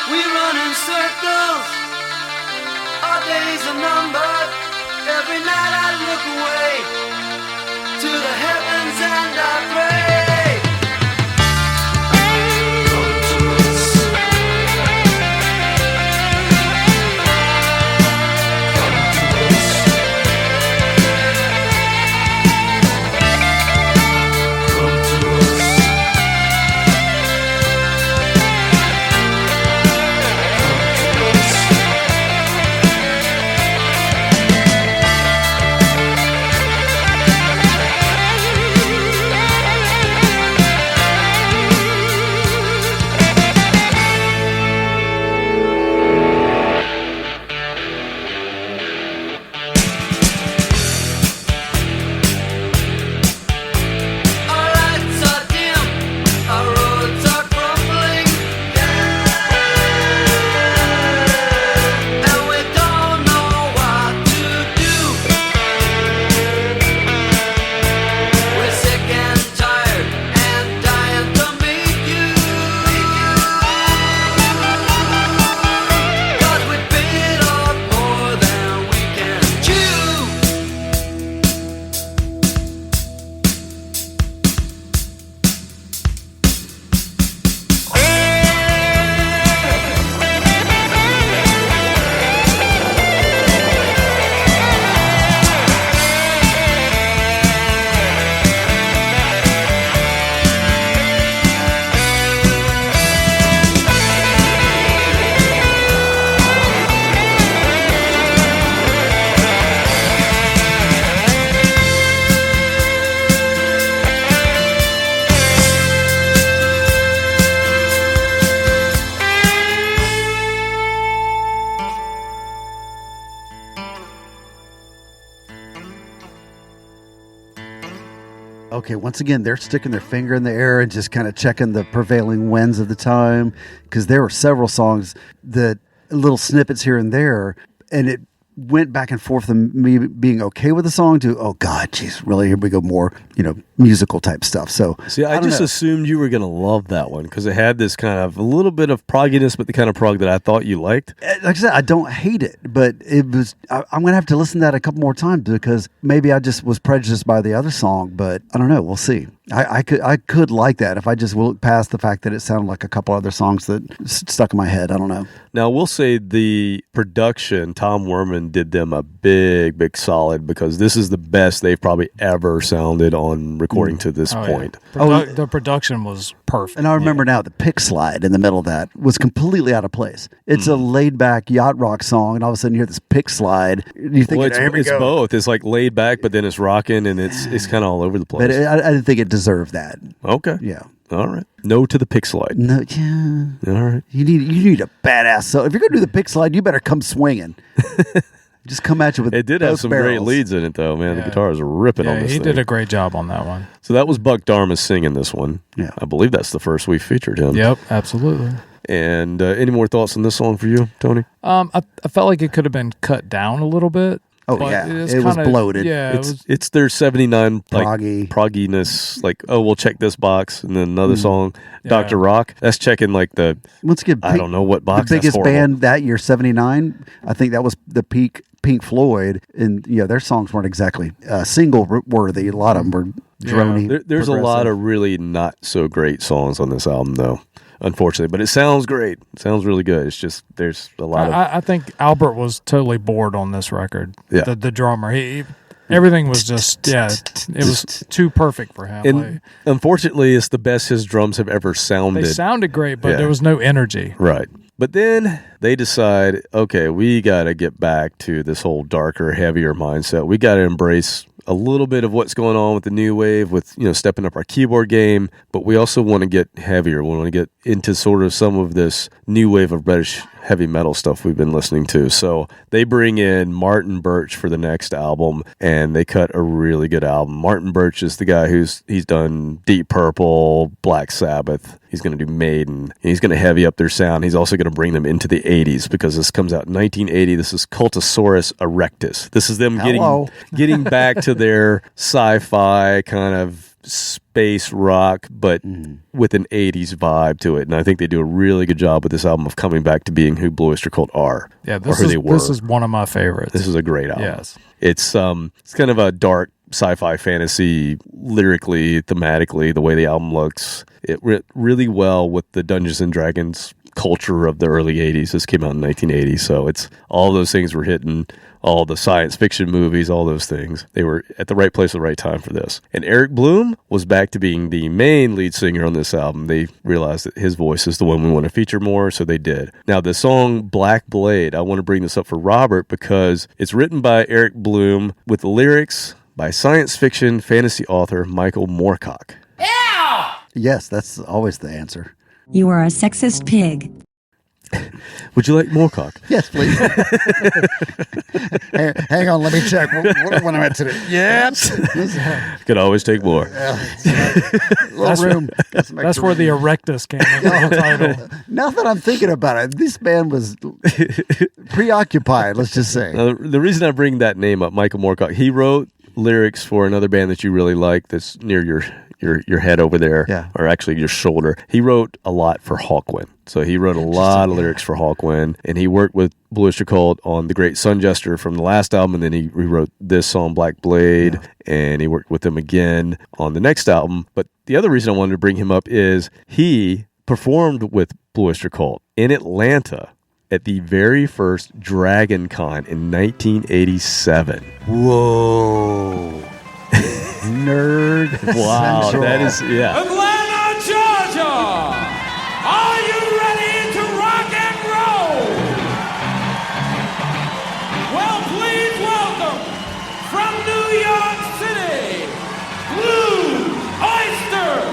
We run in circles, our days are numbered. Every night I look away to the heavens and I pray. Okay, once again, they're sticking their finger in the air and just kind of checking the prevailing winds of the time, because there were several songs that little snippets here and there, and it went back and forth from me being okay with the song to, oh God, geez, really, here we go, more, musical type stuff. So see, I just assumed you were going to love that one because it had this kind of a little bit of progginess, but the kind of prog that I thought you liked. Like I said, I don't hate it, but it was, I'm going to have to listen to that a couple more times because maybe I just was prejudiced by the other song, but I don't know. We'll see. I could like that if I just look past the fact that it sounded like a couple other songs that stuck in my head. I don't know. Now, we'll say the production, Tom Werman did them a big solid because this is the best they've probably ever sounded on recording to this point. Yeah. The production was perfect. And I remember now the pick slide in the middle of that was completely out of place. It's a laid back yacht rock song, and all of a sudden you hear this pick slide. You think it's both. It's like laid back, but then it's rocking, and it's kind of all over the place. But I didn't think it deserved that. Okay. Yeah. All right. No to the pick slide. No. Yeah. All right. You need a badass. So if you're gonna do the pick slide, you better come swinging. Just come at you with. It did have some great leads in it, though. Man, the guitar is ripping on this. He thing. did a great job on that one. So that was Buck Dharma singing this one. Yeah, I believe that's the first we featured him. Yep, absolutely. And any more thoughts on this song for you, Tony? I felt like it could have been cut down a little bit. Oh yeah, it was bloated. Yeah, it's their 79 progginess. Like, oh, we'll check this box, and then another song, Dr. Rock. That's checking like the. Once again, I don't know what box. The biggest that's band that year, 79. I think that was the peak. Pink Floyd, and their songs weren't exactly single worthy. A lot of them were droney. There's a lot of really not so great songs on this album, though. Unfortunately, but it sounds great. It sounds really good. It's just there's a lot of. I think Albert was totally bored on this record. Yeah, the drummer. Everything was just it was too perfect for him. And unfortunately, it's the best his drums have ever sounded. They sounded great, but there was no energy. Right. But then they decide, okay, we got to get back to this whole darker, heavier mindset. We got to embrace a little bit of what's going on with the new wave, with stepping up our keyboard game, but we also want to get heavier. We want to get into sort of some of this new wave of British heavy metal stuff we've been listening to. So they bring in Martin Birch for the next album, and they cut a really good album. Martin Birch is the guy he's done Deep Purple, Black Sabbath. He's going to do Maiden. He's going to heavy up their sound. He's also going to bring them into the 80s because this comes out in 1980. This is Cultosaurus Erectus. This is them getting back to their sci-fi kind of space rock, but with an 80s vibe to it. And I think they do a really good job with this album of coming back to being who Blue Oyster Cult are. Yeah, this is one of my favorites. This is a great album. Yes. It's kind of a dark sci-fi fantasy, lyrically, thematically, the way the album looks. It really well with the Dungeons and Dragons culture of the early 80s. This came out in 1980, so it's all those things were hitting, all the science fiction movies, all those things. They were at the right place at the right time for this. And Eric Bloom was back to being the main lead singer on this album. They realized that his voice is the one we want to feature more, so they did. Now, the song Black Blade, I want to bring this up for Robert because it's written by Eric Bloom with the lyrics by science fiction fantasy author Michael Moorcock. Yes, that's always the answer. You are a sexist pig. Would you like Moorcock? Yes, please. hang on, let me check. What am I today? Yes. Could always take more. That's room. That's where the Erectus came in the title. Now that I'm thinking about it, this band was preoccupied, let's just say. Now, the reason I bring that name up, Michael Moorcock, he wrote lyrics for another band that you really like that's near your head over there, or actually your shoulder. He wrote a lot for Hawkwind. So he wrote a lot of lyrics for Hawkwind, and he worked with Blue Oyster Cult on The Great Sun Jester from the last album, and then he rewrote this song, Black Blade, and he worked with them again on the next album. But the other reason I wanted to bring him up is he performed with Blue Oyster Cult in Atlanta at the very first Dragon Con in 1987. Whoa. Nerd Wow, Central. that is, Atlanta, Georgia! Are you ready to rock and roll? Well, please welcome from New York City, Blue Oyster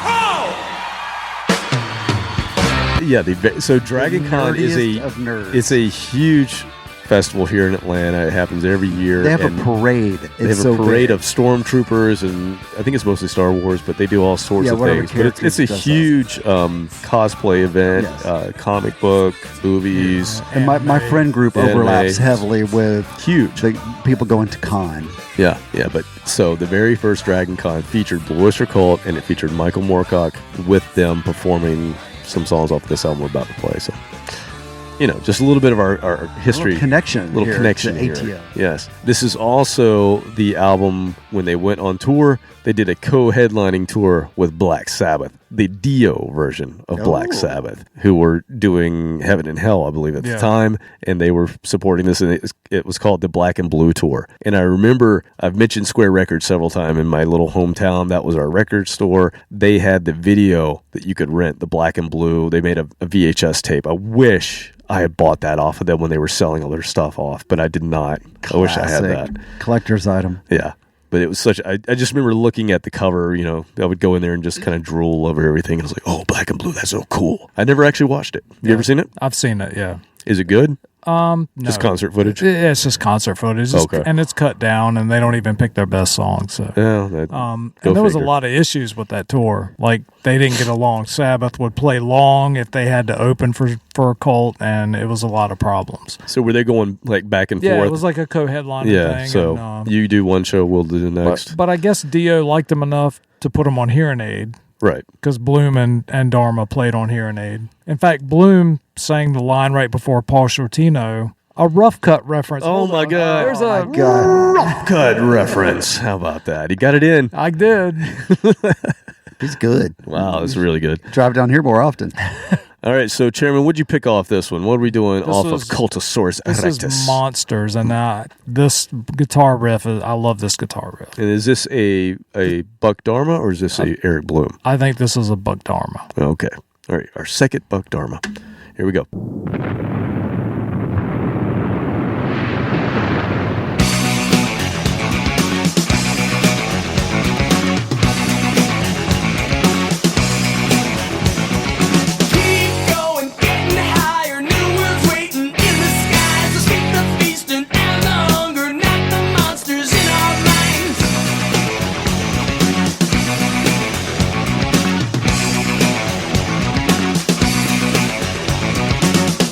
Cult! Yeah, so Dragon Con is it's a huge festival here in Atlanta. It happens every year. They have a parade. They have a parade of stormtroopers, and I think it's mostly Star Wars, but they do all sorts of things. But it's a huge cosplay event, comic book, movies. And my friend group overlaps heavily with huge the people going to con. Yeah. But so the very first Dragon Con featured Blue Oyster Cult, and it featured Michael Moorcock with them performing some songs off this album we're about to play. So, just a little bit of our history. Little connection to here. ATL. Yes. This is also the album when they went on tour. They did a co-headlining tour with Black Sabbath, the Dio version of Black Sabbath, who were doing Heaven and Hell, I believe, at the time, and they were supporting this, and it was called the Black and Blue Tour. And I remember, I've mentioned Square Records several times in my little hometown. That was our record store. They had the video that you could rent, the Black and Blue. They made a VHS tape. I wish I had bought that off of them when they were selling all their stuff off, but I did not. Classic. I wish I had that. Collector's item. Yeah. But it was I just remember looking at the cover, I would go in there and just kind of drool over everything. And I was like, oh, Black and Blue, that's so cool. I never actually watched it. You ever seen it? I've seen it, yeah. Is it good? No. Just concert footage? Yeah, it's just concert footage. Okay. And it's cut down, and they don't even pick their best songs. So. Yeah, and there was a lot of issues with that tour. Like, they didn't get along. Sabbath would play long if they had to open for a cult, and it was a lot of problems. So were they going like back and forth? Yeah, it was like a co-headliner thing. Yeah, so you do one show, we'll do the next. But I guess Dio liked them enough to put them on Hearing Aid. Right. Because Bloom and Dharma played on Hearing Aid. In fact, Bloom sang the line right before Paul Shortino, a rough cut reference. Oh, my God. There's a rough cut reference. How about that? He got it in. I did. He's good. Wow, that's really good. Drive down here more often. All right, so Chairman, what'd you pick off this one? What are we doing of Cultosaurus Erectus? This is Monsters, and this guitar riff, I love this guitar riff. And is this a Buck Dharma, or is this a Eric Bloom? I think this is a Buck Dharma. Okay. All right, our second Buck Dharma. Here we go.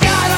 Got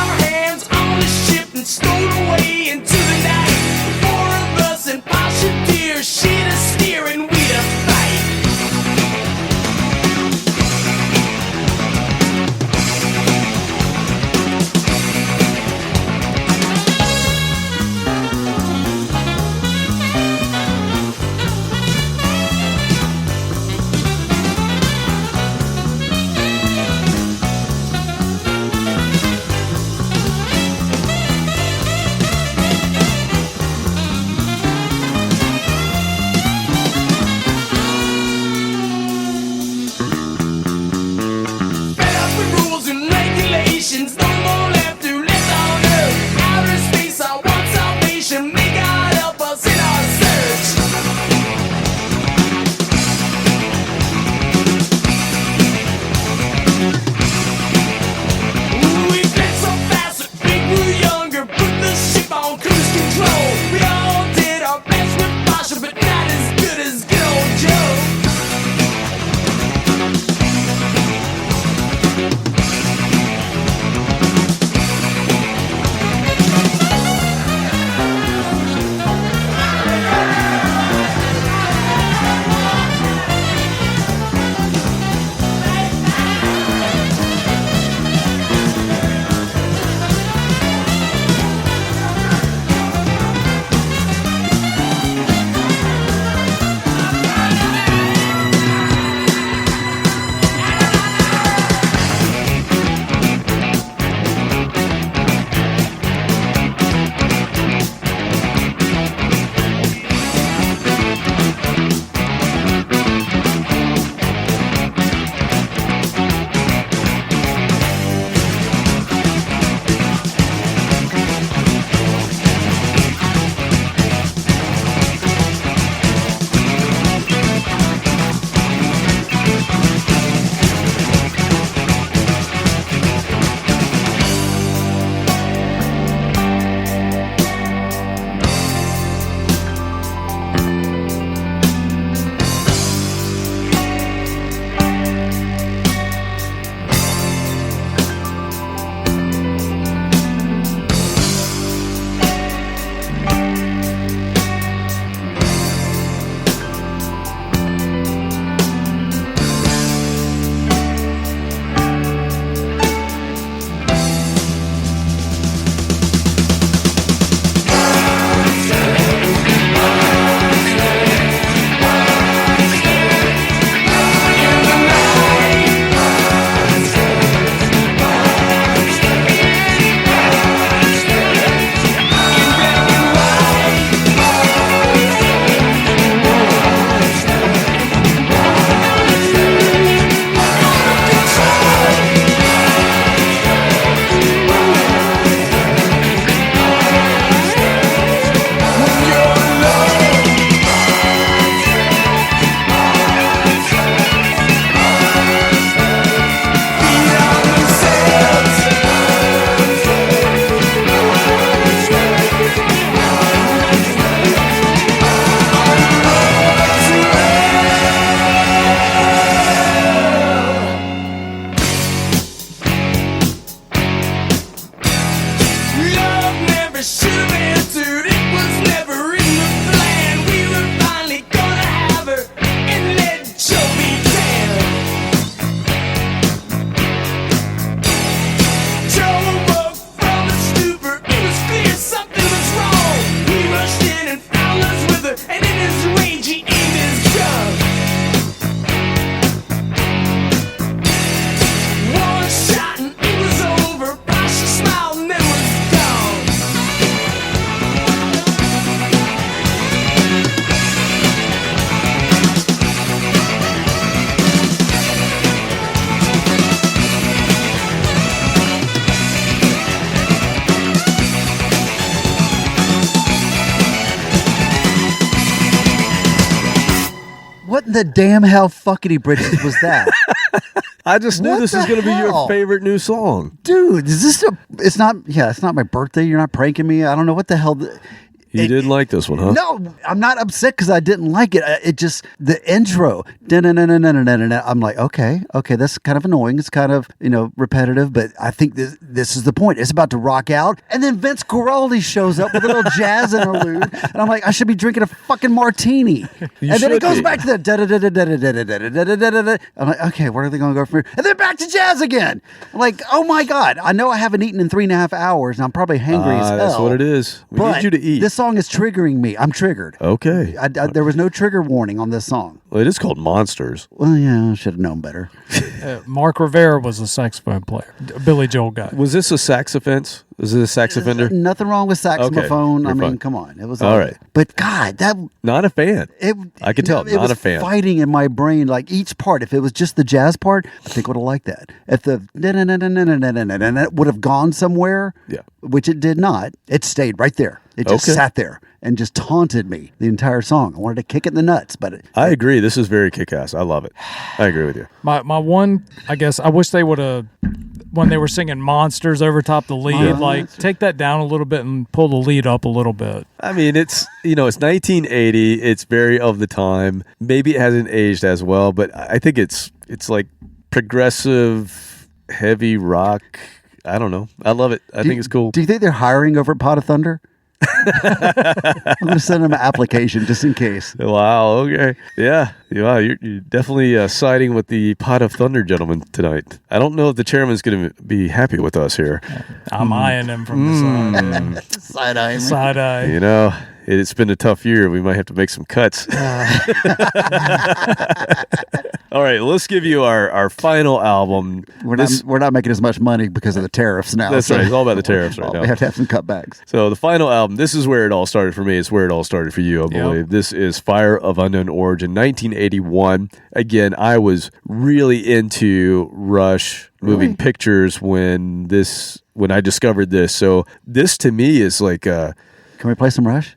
What in the damn hell fuckity britches was that? I just knew What this the was going to be your hell? favorite new song. Dude, is this it's not my birthday. You're not pranking me. I don't know what the hell. You didn't like this one, huh? No, I'm not upset because I didn't like it. It just, the intro, I'm like, okay, that's kind of annoying. It's kind of, repetitive, but I think this is the point. It's about to rock out. And then Vince Guaraldi shows up with a little jazz interlude. And I'm like, I should be drinking a fucking martini. And then it goes back to the da-da-da-da-da-da-da-da-da-da-da-da. I'm like, okay, where are they going to go from here? And then back to jazz again. I'm like, oh my God. I know I haven't eaten in 3.5 hours and I'm probably hangry as hell. That's what it is. We need you to eat. This song is triggering me. I'm triggered. Okay. There was no trigger warning on this song. Well, it is called Monsters. Well, yeah, I should have known better. Mark Rivera was a saxophone player. Billy Joel guy. Was this a sax offense? Was it a sax offender? Nothing wrong with saxophone. Okay, I mean, fine. come on. It was all right. But God, that not a fan. I could tell. It Not was a fan. fighting in my brain. Like each part. If it was just the jazz part, I think I would have liked that. If the would have gone somewhere, which it did not. It stayed right there. It just sat there and just taunted me the entire song. I wanted to kick it in the nuts, but I agree. This is very kick-ass. I love it. I agree with you. My one, I guess, I wish they would have, when they were singing Monsters over top the lead, like take that down a little bit and pull the lead up a little bit. I mean, it's 1980. It's very of the time. Maybe it hasn't aged as well, but I think it's like progressive, heavy rock. I don't know. I love it. I think it's cool. Do you think they're hiring over at Pot of Thunder? I'm going to send them an application just in case. Wow. Okay. Yeah. You're definitely siding with the Pot of Thunder gentleman tonight. I don't know if the chairman's going to be happy with us here. I'm eyeing him from the side. Side-eye. Side-eye. It's been a tough year. We might have to make some cuts. All right, let's give you our final album. We're not making as much money because of the tariffs now. That's right. It's all about the tariffs right now. We have to have some cutbacks. So the final album, this is where it all started for me. It's where it all started for you, I believe. This is Fire of Unknown Origin, 1981. Again, I was really into Rush moving pictures when I discovered this. So this to me is like Can we play some Rush?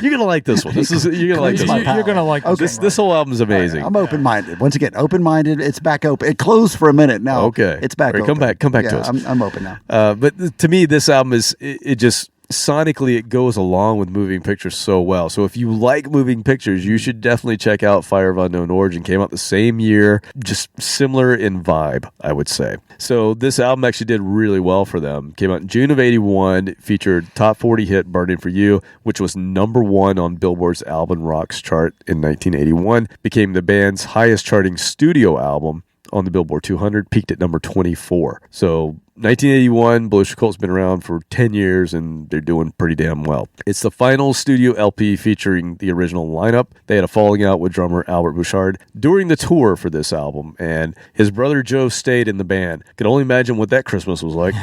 You're gonna like this one. You're gonna like this one. You're gonna like this. This whole album is amazing. Right, I'm open-minded. Once again, open-minded. It's back open. It closed for a minute now. Okay, it's back. Right, open. Come back to us. I'm open now. But to me, this album is it just sonically it goes along with moving pictures so well. So if you like moving pictures, you should definitely check out Fire of Unknown Origin. Came out the same year, just similar in vibe, I would say. So this album actually did really well for them. Came out in June of 81, featured top 40 hit Burning for You, which was #1 on Billboard's Album Rocks chart in 1981. Became the band's highest charting studio album on the Billboard 200, peaked at number 24. So 1981, Blue Oyster Cult's been around for 10 years and they're doing pretty damn well. It's the final studio LP featuring the original lineup. They had a falling out with drummer Albert Bouchard during the tour for this album, and his brother Joe stayed in the band. Could only imagine what that Christmas was like.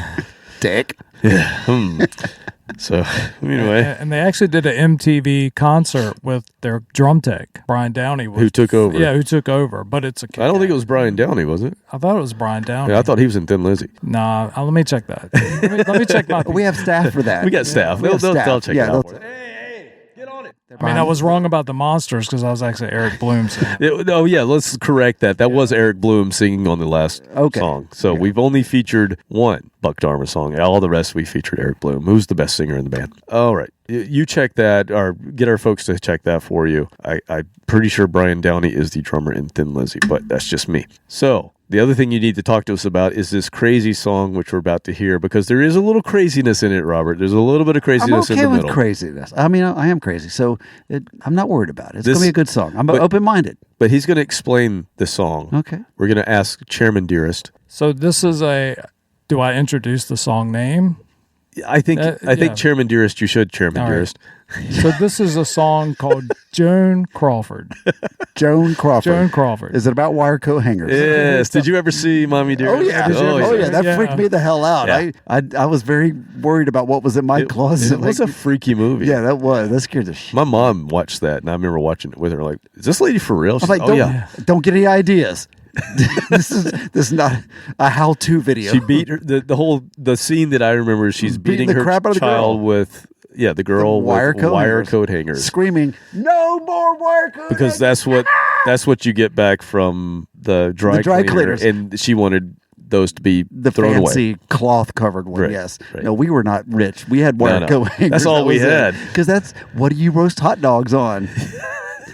Dick. Yeah. So, anyway. And they actually did an MTV concert with their drum tech, Brian Downey. Who took over. Yeah, who took over. But it's a I don't think it was Brian Downey, was it? I thought it was Brian Downey. Yeah, I thought he was in Thin Lizzy. Nah, let me check that. Let me check my... We have staff for that. We got staff. They'll check it out for us. I mean, I was wrong about the Monsters because I was actually Eric Bloom singing. Oh, yeah, let's correct that. That was Eric Bloom singing on the last song. So we've only featured one Buck Dharma song. All the rest we featured Eric Bloom, who's the best singer in the band. All right. You check that, or get our folks to check that for you. I'm pretty sure Brian Downey is the drummer in Thin Lizzy, but that's just me. So the other thing you need to talk to us about is this crazy song, which we're about to hear, because there is a little craziness in it, Robert. There's a little bit of craziness in the middle. I'm okay with craziness. I mean, I am crazy, so I'm not worried about it. It's going to be a good song. I'm open-minded. But he's going to explain the song. Okay. We're going to ask Chairman Dearest. So this is do I introduce the song name? I think Chairman Dearest, you should, Chairman Dearest. So this is a song called Joan Crawford. Joan Crawford. Joan Crawford. Is it about wire coat hangers? Yes. Did you ever see Mommy Dearest? Oh, yeah. That freaked me the hell out. Yeah. I was very worried about what was in my closet. It was a freaky movie. Yeah, that was. That scared the shit. My mom watched that, and I remember watching it with her. Like, is this lady for real? I'm like, don't get any ideas. this is not a how-to video. She beat her. The scene that I remember is she's beating her crap out of the child girl. with Yeah, the girl wire with coat wire hangers. coat hangers. Screaming, no more wire coat Because hangers. that's what you get back from the dry cleaner. cleaners. And she wanted those to be The thrown fancy away. cloth covered one, Right, yes. right. No, we were not rich. We had wire No. coat hangers. That's all we had. Because that's, what do you roast hot dogs on?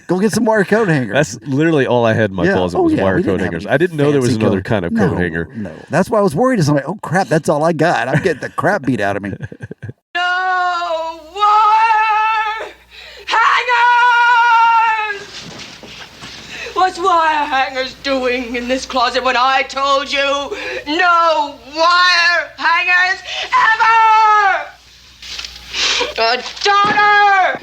Go get some wire coat hangers. That's literally all I had in my closet was wire we coat didn't have hangers. any I didn't know there was fancy another kind of coat hanger. No, that's why I was worried. I'm like, oh crap, that's all I got. I'm getting the crap beat out of me. No wire hangers! What's wire hangers doing in this closet when I told you no wire hangers ever? A daughter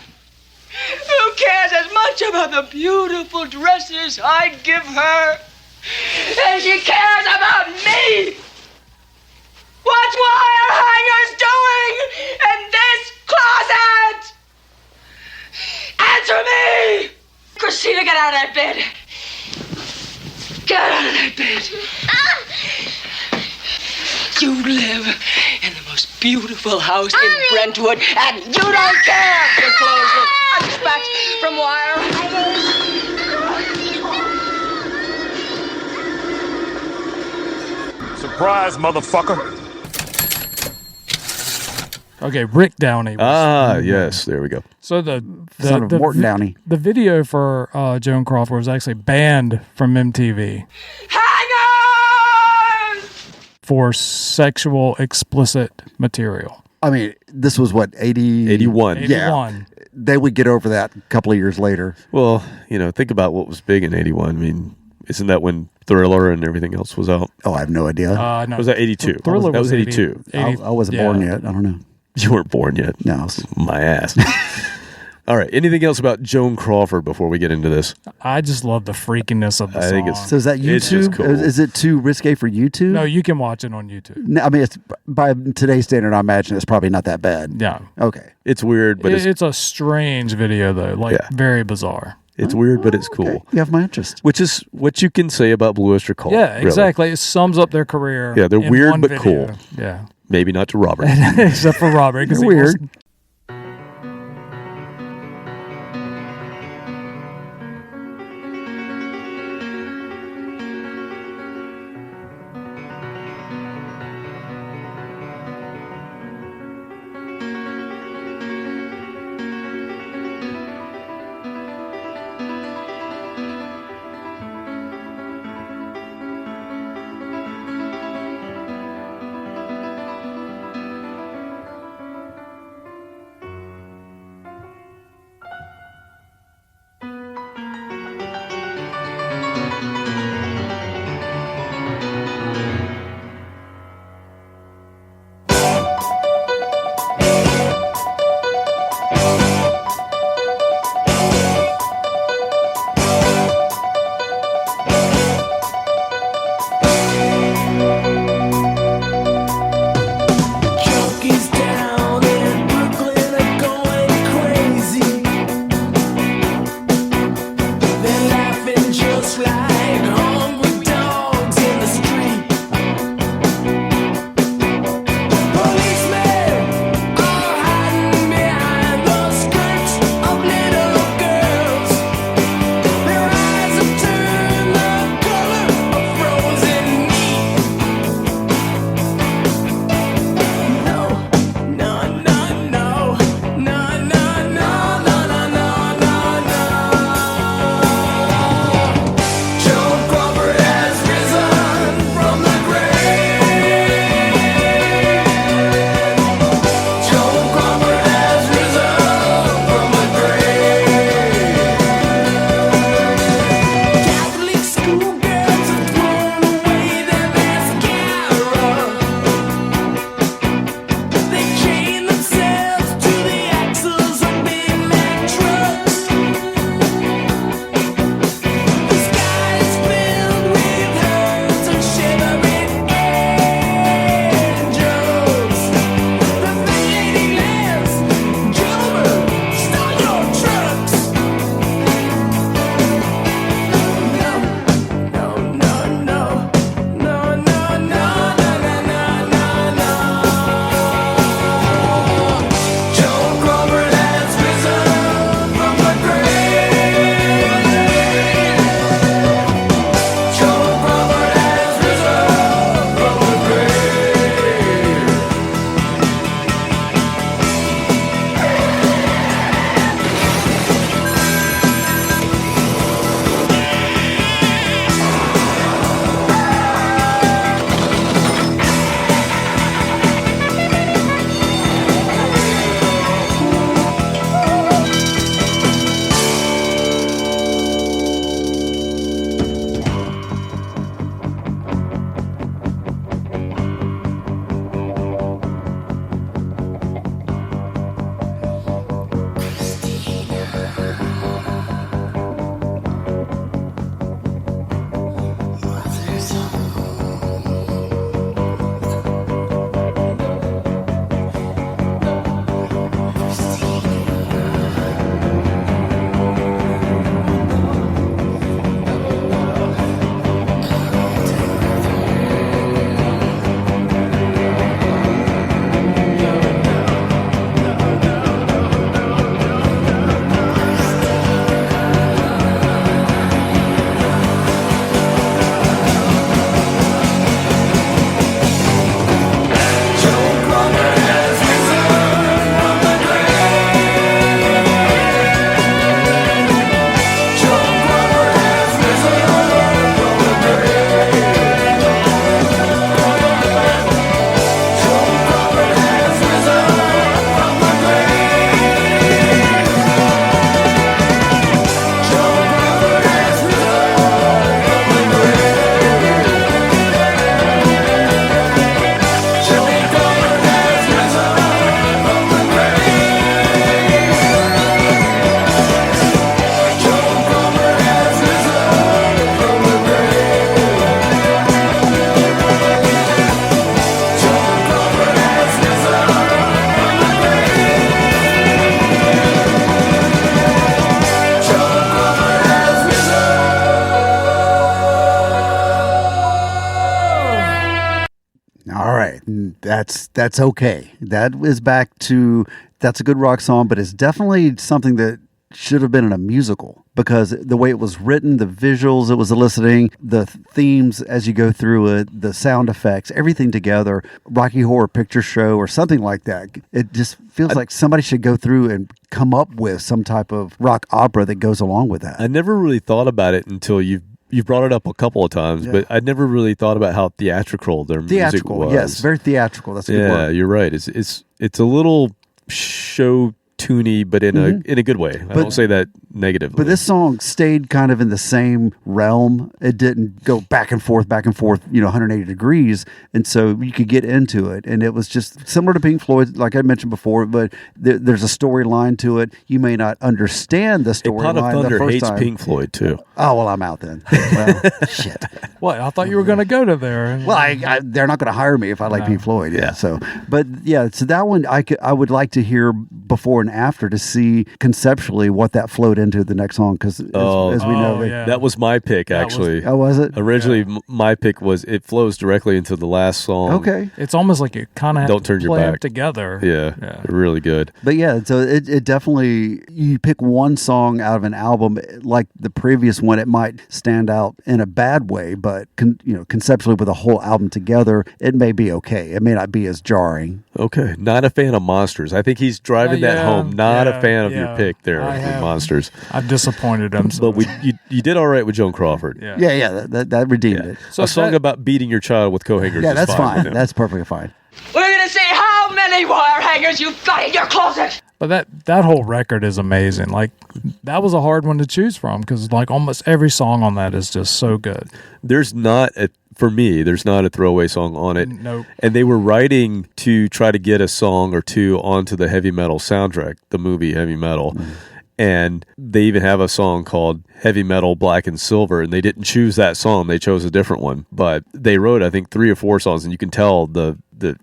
who cares as much about the beautiful dresses I give her as she cares about me. What's wire hangers doing in this closet? Answer me! Christina, get out of that bed. Get out of that bed. You live in the most beautiful house in Brentwood, and you don't care if your clothes look hunchbacked from wire hangers. Surprise, motherfucker. Okay, Rick Downey. Yes, there we go. So the Son of Morton Downey. The video for Joan Crawford was actually banned from MTV for sexual explicit material. I mean, this was what, 81. Yeah. They would get over that a couple of years later. Well, think about what was big in 81. I mean, isn't that when Thriller and everything else was out? Oh, I have no idea. No. Was that 82? Thriller that was 82. 82. I wasn't born yet. I don't know. You weren't born yet. No. My ass. All right. Anything else about Joan Crawford before we get into this? I just love the freakiness of the song. So is that YouTube? It's just cool. Is it too risque for YouTube? No, you can watch it on YouTube. No, I mean, it's by today's standard, I imagine it's probably not that bad. Yeah. Okay. It's weird, but It's a strange video, though. Very bizarre. It's weird, but it's cool. Okay. You have my interest. Which is what you can say about Blue Oyster Cult. Yeah, really. exactly. It sums up their career. Yeah, they're in weird one but video. cool. Yeah. Maybe not to Robert. Except for Robert. 'cause You're he weird. that's okay. That is back to, that's a good rock song, but it's definitely something that should have been in a musical, because the way it was written, the visuals it was eliciting, the themes as you go through it, the sound effects, everything together, Rocky Horror Picture Show or something like that. It just feels like somebody should go through and come up with some type of rock opera that goes along with that. I never really thought about it until you've brought it up a couple of times, but I never really thought about how theatrical their music was. Yes, very theatrical. That's a good word. Yeah, you're right. It's a little show toony, but in a good way. I don't say that negatively. But this song stayed kind of in the same realm. It didn't go back and forth, 180 degrees. And so you could get into it. And it was just similar to Pink Floyd, like I mentioned before, but there's a storyline to it. You may not understand the storyline Pot of Thunder the first hates time. Pink Floyd, too. Oh, well, I'm out then. Well, shit. What? I thought you were going to go to there. Well, they're not going to hire me if I like Pink Floyd. Yeah. So, but yeah, so that one I would like to hear before and after to see conceptually what that flowed into the next song, because as we know, that was my pick actually. Was it? Originally, my pick was it flows directly into the last song. Okay, it's almost like you kind of have don't to turn your play back them together. Yeah, they're really good. But yeah, so it definitely, you pick one song out of an album like the previous one, it might stand out in a bad way, but conceptually with a whole album together, it may be okay. It may not be as jarring. Okay, not a fan of Monsters. I think he's driving that home. Not a fan of your pick there with Monsters. I've disappointed him. So. But you did all right with Joan Crawford. That redeemed it. So a song about beating your child with co-hangers. Yeah, that's fine. That's perfectly fine. We're gonna see how many wire hangers you've got in your closet. But that whole record is amazing. Like, that was a hard one to choose from, because like almost every song on that is just so good. There's not a throwaway song on it. Nope. And they were writing to try to get a song or two onto the heavy metal soundtrack, the movie Heavy Metal. And they even have a song called Heavy Metal Black and Silver, and they didn't choose that song. They chose a different one. But they wrote, I think, 3 or 4 songs, and you can tell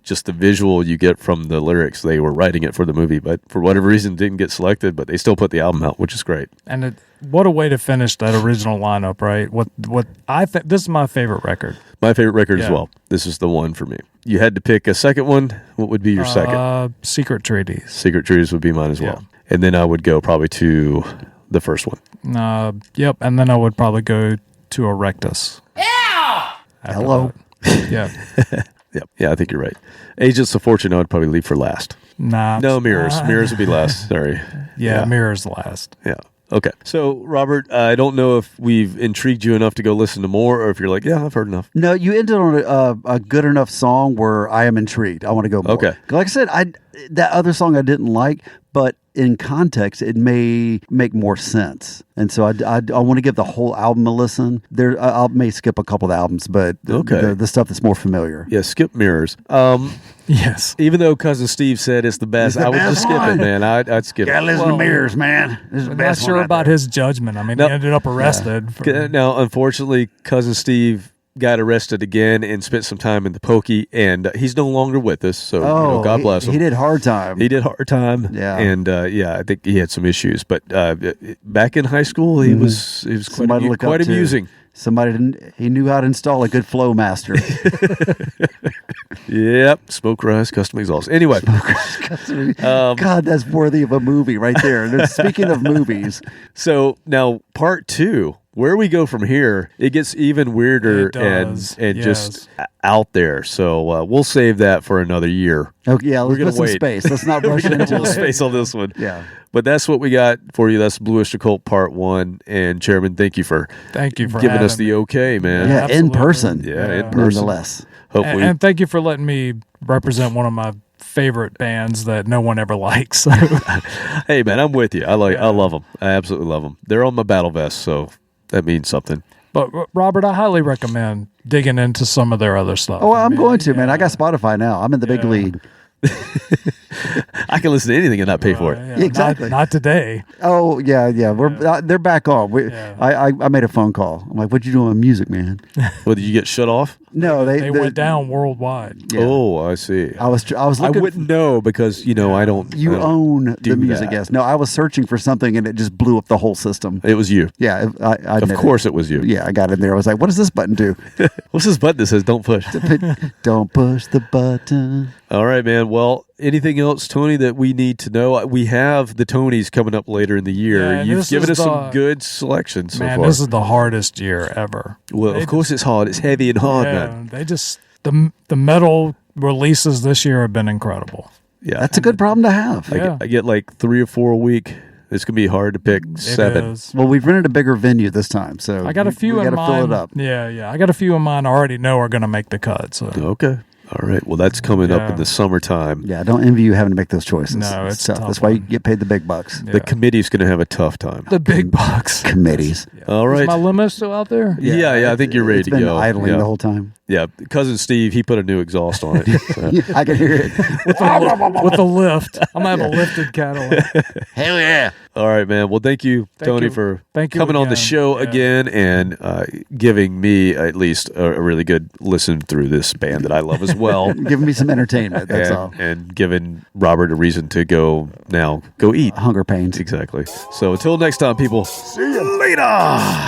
just the visual you get from the lyrics. They were writing it for the movie, but for whatever reason didn't get selected, but they still put the album out, which is great. And what a way to finish that original lineup, right? What I think, this is my favorite record. My favorite record as well. This is the one for me. You had to pick a second one. What would be your second? Secret Treaties. Secret Treaties would be mine as well. And then I would go probably to the first one. Yep. And then I would probably go to Erectus. Yeah! Hello. Yeah. Yep. Yeah, I think you're right. Agents of Fortune, I would probably leave for last. Nah. No, Mirrors. Mirrors would be last. Sorry. Yeah, Mirrors last. Yeah. Okay. So, Robert, I don't know if we've intrigued you enough to go listen to more, or if you're like, yeah, I've heard enough. No, you ended on a good enough song where I am intrigued. I want to go more. Okay. Like I said, that other song I didn't like, but in context, it may make more sense. And so I want to give the whole album a listen. I may skip a couple of albums, but the stuff that's more familiar. Yeah, skip Mirrors. Yes. Even though Cousin Steve said it's the best, I would just skip it, man. I'd skip it. Gotta listen to Mirrors, man. This is the best not sure one about his judgment. I mean, he ended up arrested. Now, unfortunately, Cousin Steve got arrested again and spent some time in the pokey, and he's no longer with us. So God bless him. He did hard time. Yeah, and I think he had some issues. But back in high school, he was quite amusing. He knew how to install a good flow master. Yep, smoke rise, custom exhaust. Anyway, God, that's worthy of a movie right there. Speaking of movies, so now part 2. Where we go from here, it gets even weirder and just out there. So we'll save that for another year. Okay, yeah, let's put some space. Let's not rush into it. Space on this one. Yeah. But that's what we got for you. That's Blue Öyster Cult Part 1. And Chairman, thank you for giving us the okay, man. Yeah, in person. Yeah, in person. Nonetheless. Hopefully. And thank you for letting me represent one of my favorite bands that no one ever likes. Hey, man, I'm with you. I love them. I absolutely love them. They're on my battle vest, so that means something. But Robert, I highly recommend digging into some of their other stuff. Oh, I'm going to, man. I got Spotify now. I'm in the big league. I can listen to anything and not pay for it. Yeah, exactly. Not today. Oh, yeah. They're back on. I made a phone call. I'm like, what'd you do on music, man? Well, did you get shut off? No, they went down worldwide. Yeah. Oh, I see. I was looking. I wouldn't know because I don't. You own do the music, that. yes. No, I was searching for something and it just blew up the whole system. It was you. Yeah, I Of course, it was you. Yeah, I got in there. I was like, "What does this button do?" What's this button that says "Don't push"? Don't push the button. All right, man. Well, anything else, Tony, that we need to know? We have the Tonys coming up later in the year. Yeah, You've this given is us some good selections so Man, far. this is the hardest year ever. Well, of course it's hard. It's heavy and hard, man. They just the metal releases this year have been incredible. Yeah, That's a good problem to have. I get like 3 or 4 a week. It's gonna be hard to pick 7. is. Well, we've rented a bigger venue this time, so I got a few we in gotta mind. fill it up. Yeah. I got a few in mind I already know are going to make the cut. So Okay. All right. Well, that's coming up in the summertime. Yeah, I don't envy you having to make those choices. No, it's tough. tough That's why you get paid the big bucks. The committee's going to have a tough time. the big bucks. Committees. All right. Is my limo still out there? Yeah, I think you're ready It's to been go. idling yeah. the whole time. Yeah, cousin Steve, he put a new exhaust on it. So. I can hear it. With the lift. I'm going to have a lifted Cadillac. Hell yeah. All right, man. Well, thank you, Tony, you. for Thank you coming on the again. show Yeah. again and giving me at least a really good listen through this band that I love as well. Giving me some entertainment. That's all. And giving Robert a reason to go eat. Hunger pains. Exactly. So until next time, people. See you later.